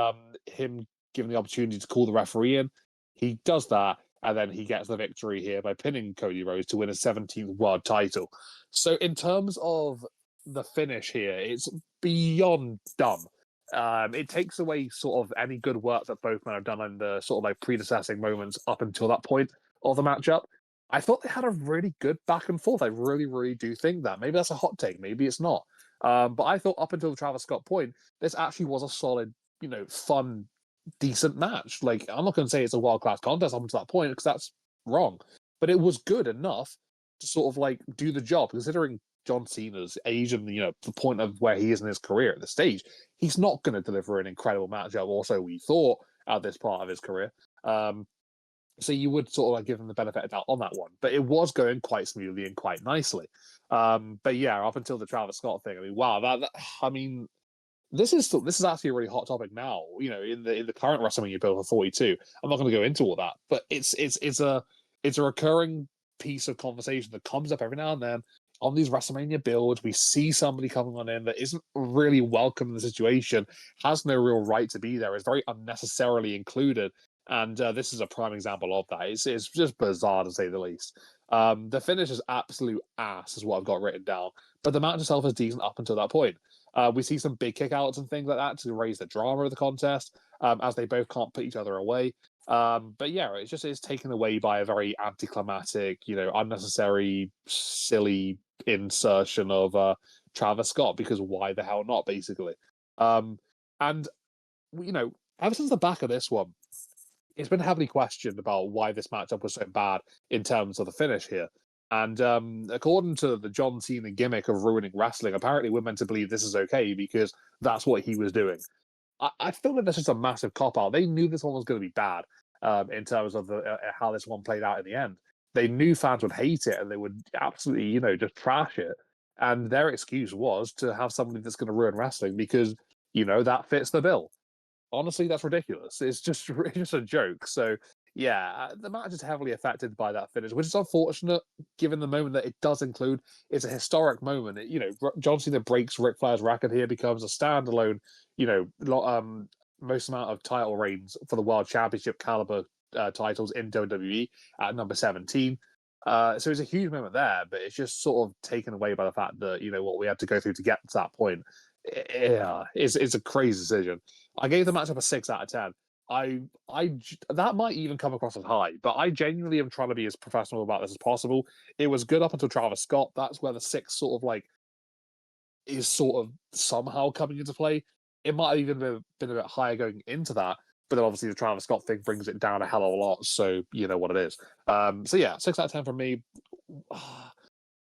him given the opportunity to call the referee in. He does that, and then he gets the victory here by pinning Cody Rhodes to win his 17th world title. So in terms of the finish here, it's beyond dumb. It takes away sort of any good work that both men have done in the sort of like predecessing moments up until that point of the matchup. I thought they had a really good back and forth. I really, really do think that. Maybe that's a hot take. Maybe it's not. But I thought up until the Travis Scott point, this actually was a solid, fun, decent match. Like, I'm not going to say it's a world-class contest up until that point, because that's wrong. But it was good enough to sort of like do the job, considering John Cena's age and, the point of where he is in his career at this stage. He's not going to deliver an incredible matchup, also we thought, at this part of his career. So you would sort of like give them the benefit of doubt on that one. But it was going quite smoothly and quite nicely. But yeah, up until the Travis Scott thing, I mean, wow, I mean, this is actually a really hot topic now. You know, in the current WrestleMania build for 42. I'm not going to go into all that, but it's a recurring piece of conversation that comes up every now and then on these WrestleMania builds. We see somebody coming on in that isn't really welcome in the situation, has no real right to be there, is very unnecessarily included. And this is a prime example of that. It's just bizarre to say the least. The finish is absolute ass, is what I've got written down. But the match itself is decent up until that point. We see some big kickouts and things like that to raise the drama of the contest, as they both can't put each other away. But yeah, it's taken away by a very anticlimactic, unnecessary, silly insertion of Travis Scott, because why the hell not, basically. And ever since the back of this one, it's been heavily questioned about why this matchup was so bad in terms of the finish here. And according to the John Cena gimmick of ruining wrestling, apparently we're meant to believe this is okay because that's what he was doing. I feel like that's just a massive cop out. They knew this one was going to be bad in terms of how this one played out in the end. They knew fans would hate it and they would absolutely, just trash it. And their excuse was to have somebody that's going to ruin wrestling because, that fits the bill. Honestly, that's ridiculous. It's just it's just a joke. So yeah, the match is heavily affected by that finish, which is unfortunate given the moment that it does include. It's a historic moment. John Cena breaks Ric Flair's record here, becomes a standalone, most amount of title reigns for the World Championship caliber titles in WWE at number 17. So it's a huge moment there, but it's just sort of taken away by the fact that what we had to go through to get to that point. Yeah, it's a crazy decision. I gave the matchup a 6 out of 10. That might even come across as high, but I genuinely am trying to be as professional about this as possible. It was good up until Travis Scott. That's where the 6 sort of like is sort of somehow coming into play. It might have even been a bit higher going into that, but then obviously the Travis Scott thing brings it down a hell of a lot. So you know what it is. So yeah, 6 out of 10 for me.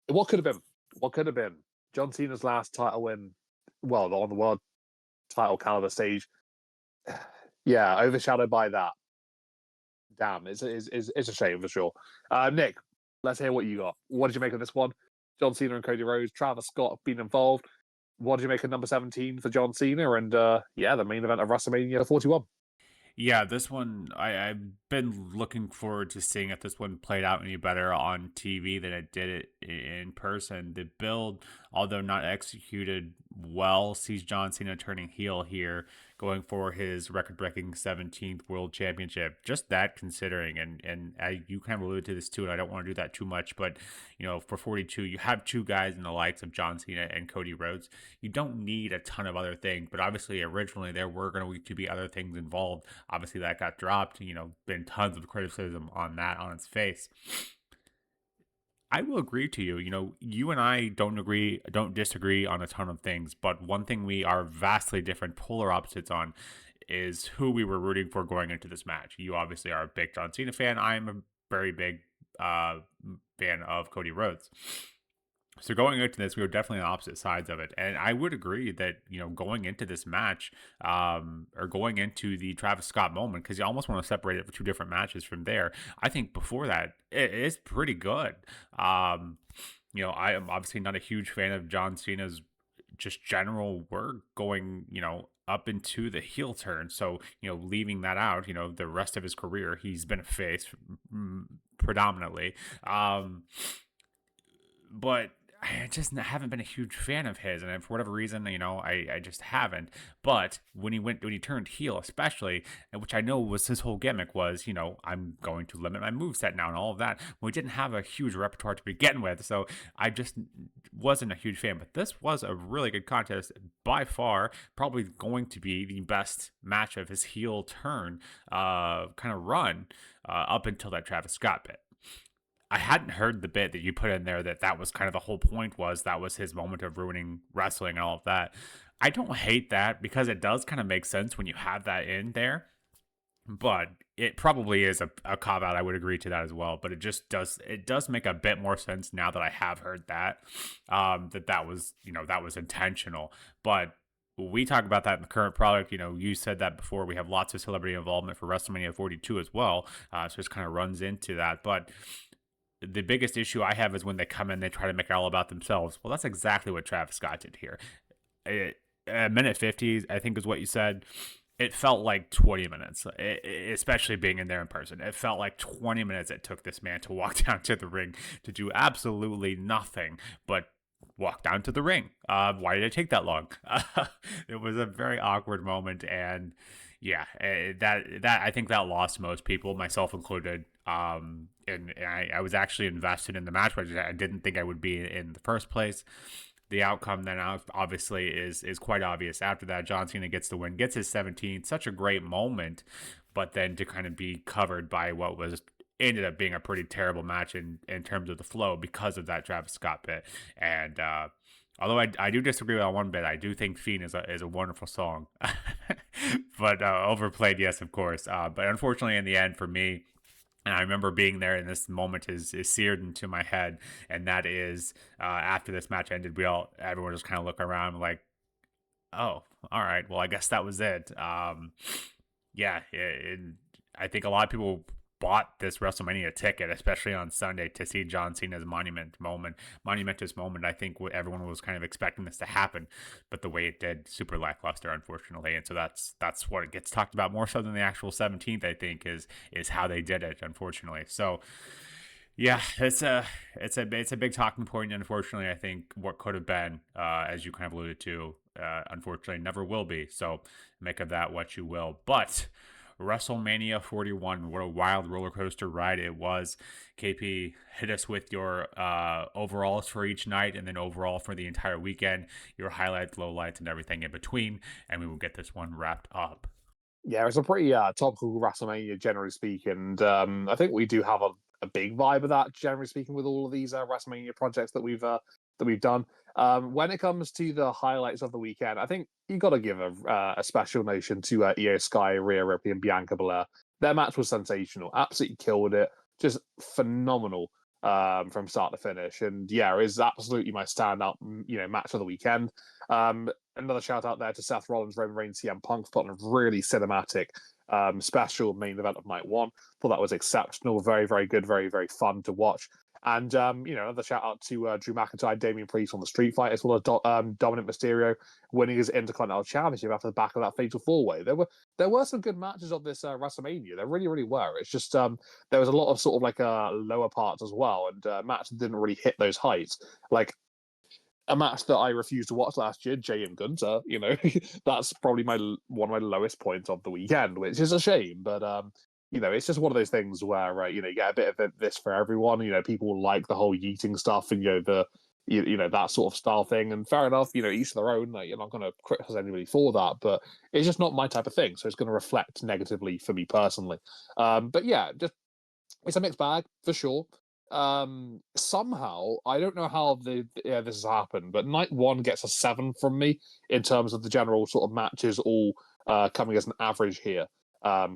What could have been? What could have been? John Cena's last title win, well, on the world title caliber stage. Yeah, overshadowed by that. Damn, it's a shame for sure. Nick, let's hear what you got. What did you make of this one? John Cena and Cody Rhodes, Travis Scott being involved. What did you make of number 17 for John Cena? And the main event of WrestleMania 41. Yeah, this one, I've been looking forward to seeing if this one played out any better on TV than it did it in person. The build, although not executed well, sees John Cena turning heel here, going for his record-breaking 17th World Championship. Just that considering, and you kind of alluded to this too, and I don't want to do that too much, but for 42, you have two guys in the likes of John Cena and Cody Rhodes. You don't need a ton of other things, but obviously originally there were going to be other things involved. Obviously that got dropped, been tons of criticism on that on its face. I will agree to you. You and I don't disagree on a ton of things, but one thing we are vastly different, polar opposites on is who we were rooting for going into this match. You obviously are a big John Cena fan. I'm a very big fan of Cody Rhodes. So going into this, we were definitely on opposite sides of it, and I would agree that going into this match, or going into the Travis Scott moment, because you almost want to separate it for two different matches from there. I think before that, it is pretty good. I am obviously not a huge fan of John Cena's just general work going, up into the heel turn. So, leaving that out, the rest of his career, he's been a face predominantly. But I just haven't been a huge fan of his, and for whatever reason, I just haven't. But when he turned heel, especially, which I know was his whole gimmick was, I'm going to limit my moveset now and all of that. We didn't have a huge repertoire to begin with, so I just wasn't a huge fan. But this was a really good contest, by far, probably going to be the best match of his heel turn kind of run up until that Travis Scott bit. I hadn't heard the bit that you put in there that was kind of the whole point, was that was his moment of ruining wrestling and all of that. I don't hate that because it does kind of make sense when you have that in there, but it probably is a cop out. I would agree to that as well, but it does make a bit more sense now that I have heard that, that was intentional. But we talk about that in the current product. You said that before. We have lots of celebrity involvement for WrestleMania 42 as well. So it kind of runs into that. But the biggest issue I have is when they come in, they try to make it all about themselves. Well, that's exactly what Travis Scott did here. A minute 50, I think is what you said. It felt like 20 minutes, especially being in there in person. It felt like 20 minutes it took this man to walk down to the ring to do absolutely nothing but walk down to the ring. Why did it take that long? It was a very awkward moment, and yeah, that I think that lost most people, myself included. And I was actually invested in the match, but I didn't think I would be in the first place. The outcome then obviously is quite obvious. After that, John Cena gets the win, gets his 17th, such a great moment, but then to kind of be covered by what was ended up being a pretty terrible match in terms of the flow because of that Travis Scott bit. And although I do disagree with one bit, I do think Fiend is a wonderful song, but overplayed, yes, of course. But unfortunately, in the end, for me, and I remember being there, and this moment is seared into my head. And that is, after this match ended, everyone just kind of look around like, "Oh, all right. Well, I guess that was it." Yeah, I think a lot of people bought this WrestleMania ticket, especially on Sunday, to see John Cena's monumentous moment. I think everyone was kind of expecting this to happen, but the way it did, super lackluster, unfortunately. And so that's what it gets talked about more so than the actual 17th. I think is how they did it, unfortunately. So yeah, it's a big talking point. Unfortunately, I think what could have been, as you kind of alluded to, unfortunately never will be. So make of that what you will. But WrestleMania 41, what a wild roller coaster ride it was. KP, hit us with your overalls for each night, and then overall for the entire weekend, your highlights, lowlights, and everything in between, and we will get this one wrapped up. Yeah, it's a pretty topical WrestleMania, generally speaking. And I think we do have a big vibe of that, generally speaking, with all of these WrestleMania projects that we've done. When it comes to the highlights of the weekend, I think you got to give a special mention to Io Sky, Rhea Ripley, and Bianca Belair. Their match was sensational, absolutely killed it, just phenomenal from start to finish. And yeah, it is absolutely my standout, match of the weekend. Another shout out there to Seth Rollins, Roman Reigns, CM Punk for putting a really cinematic special main event of night one. Thought that was exceptional, very, very good, very, very fun to watch. And another shout out to Drew McIntyre, Damian Priest on the Street Fight, as well as Dominik Mysterio winning his Intercontinental Championship after the back of that Fatal 4-Way. There were some good matches of this WrestleMania. There really, really were. It's just there was a lot of sort of like lower parts as well, and matches that didn't really hit those heights. Like a match that I refused to watch last year, Jay and Gunther, that's probably one of my lowest points of the weekend, which is a shame. But it's just one of those things where you get a bit of this for everyone. People like the whole yeeting stuff and that sort of style thing. And fair enough, each their own. Like, you're not going to criticize anybody for that, but it's just not my type of thing. So it's going to reflect negatively for me personally. But yeah, just it's a mixed bag for sure. Somehow I don't know how this has happened, but night one gets a 7 from me in terms of the general sort of matches all coming as an average here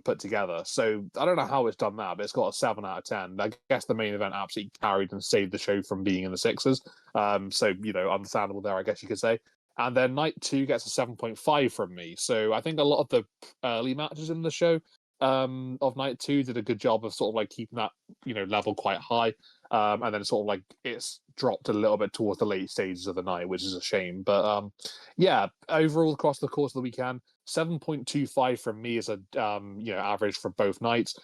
put together. So I don't know how it's done that, but it's got a 7 out of 10. I guess the main event absolutely carried and saved the show from being in the sixes. So understandable there, I guess you could say. And then night two gets a 7.5 from me. So I think a lot of the early matches in the show of night two did a good job of sort of like keeping that level quite high, and then sort of like it's dropped a little bit towards the late stages of the night, which is a shame. But yeah, overall across the course of the weekend, 7.25 from me is a average for both nights.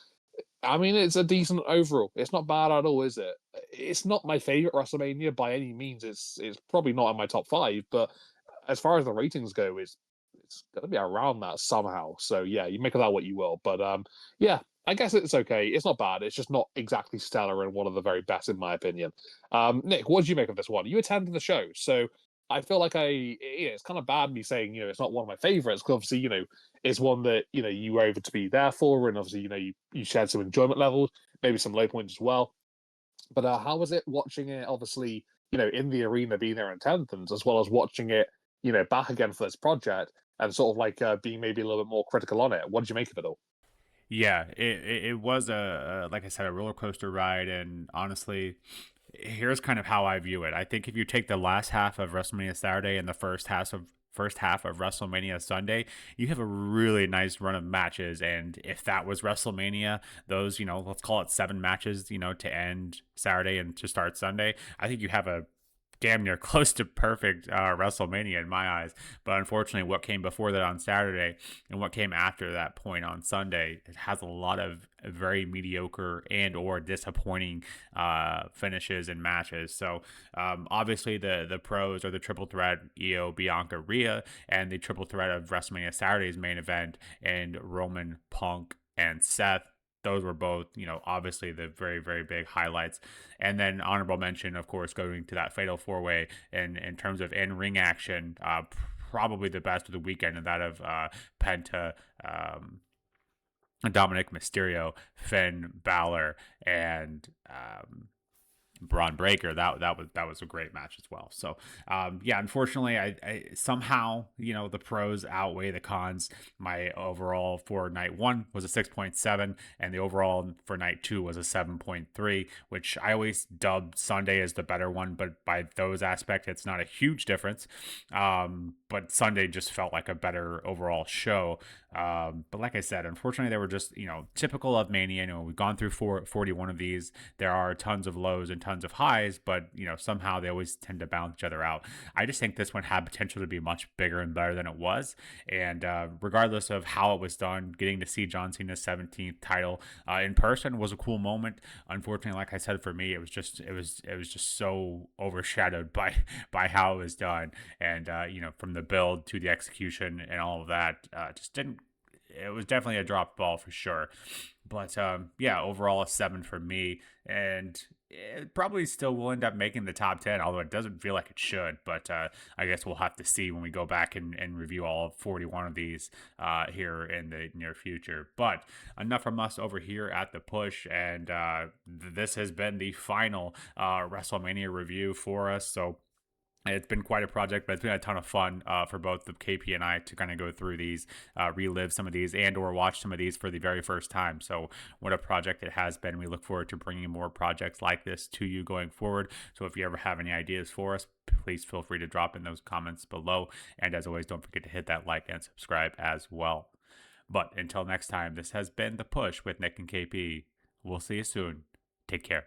I mean, it's a decent overall. It's not bad at all, is it? It's not my favorite WrestleMania by any means. It's probably not in my top five, but as far as the ratings go, it's going to be around that somehow. So yeah, you make of that what you will. But yeah, I guess it's okay. It's not bad. It's just not exactly stellar and one of the very best in my opinion. Nick, what did you make of this one? You attended the show, so I feel like it's kind of bad me saying it's not one of my favorites because obviously it's one that you were able to be there for, and obviously you shared some enjoyment levels, maybe some low points as well. But how was it watching it? Obviously, in the arena, being there in attendance, as well as watching it, back again for this project, and sort of like being maybe a little bit more critical on it. What did you make of it all? Yeah, it was like I said, a roller coaster ride, and honestly, here's kind of how I view it. I think if you take the last half of WrestleMania Saturday and the first half of WrestleMania Sunday, you have a really nice run of matches. And if that was WrestleMania, those, let's call it 7 matches, to end Saturday and to start Sunday, I think you have a damn near close to perfect WrestleMania in my eyes. But unfortunately, what came before that on Saturday and what came after that point on Sunday, it has a lot of very mediocre and or disappointing finishes and matches. So obviously the pros are the triple threat Io, Bianca, Rhea, and the triple threat of WrestleMania Saturday's main event and Roman, Punk, and Seth. Those were both, obviously the very, very big highlights. And then honorable mention, of course, going to that fatal 4-way in terms of in-ring action, probably the best of the weekend, and that of Penta, Dominik, Mysterio, Finn, Balor, and Braun Breaker. That was a great match as well. So yeah, unfortunately, I somehow the pros outweigh the cons. My overall for night 1 was a 6.7, and the overall for night 2 was a 7.3, which I always dubbed Sunday as the better one, but by those aspects, it's not a huge difference. But Sunday just felt like a better overall show. But like I said, unfortunately, they were just typical of Mania. We've gone through 41 of these. There are tons of lows and tons of highs, but somehow they always tend to balance each other out. I just think this one had potential to be much bigger and better than it was. And regardless of how it was done, getting to see John Cena's 17th title in person was a cool moment. Unfortunately, like I said, for me, it was just so overshadowed by how it was done, and from the build to the execution and all of that, just didn't. It was definitely a drop ball for sure. But yeah, overall a 7 for me, and it probably still will end up making the top 10, although it doesn't feel like it should. But I guess we'll have to see when we go back and review all 41 of these here in the near future. But enough from us over here at The Push, and this has been the final WrestleMania review for us. So it's been quite a project, but it's been a ton of fun for both the KP and I to kind of go through these, relive some of these, and or watch some of these for the very first time. So what a project it has been. We look forward to bringing more projects like this to you going forward. So if you ever have any ideas for us, please feel free to drop in those comments below. And as always, don't forget to hit that like and subscribe as well. But until next time, this has been The Push with Nick and KP. We'll see you soon. Take care.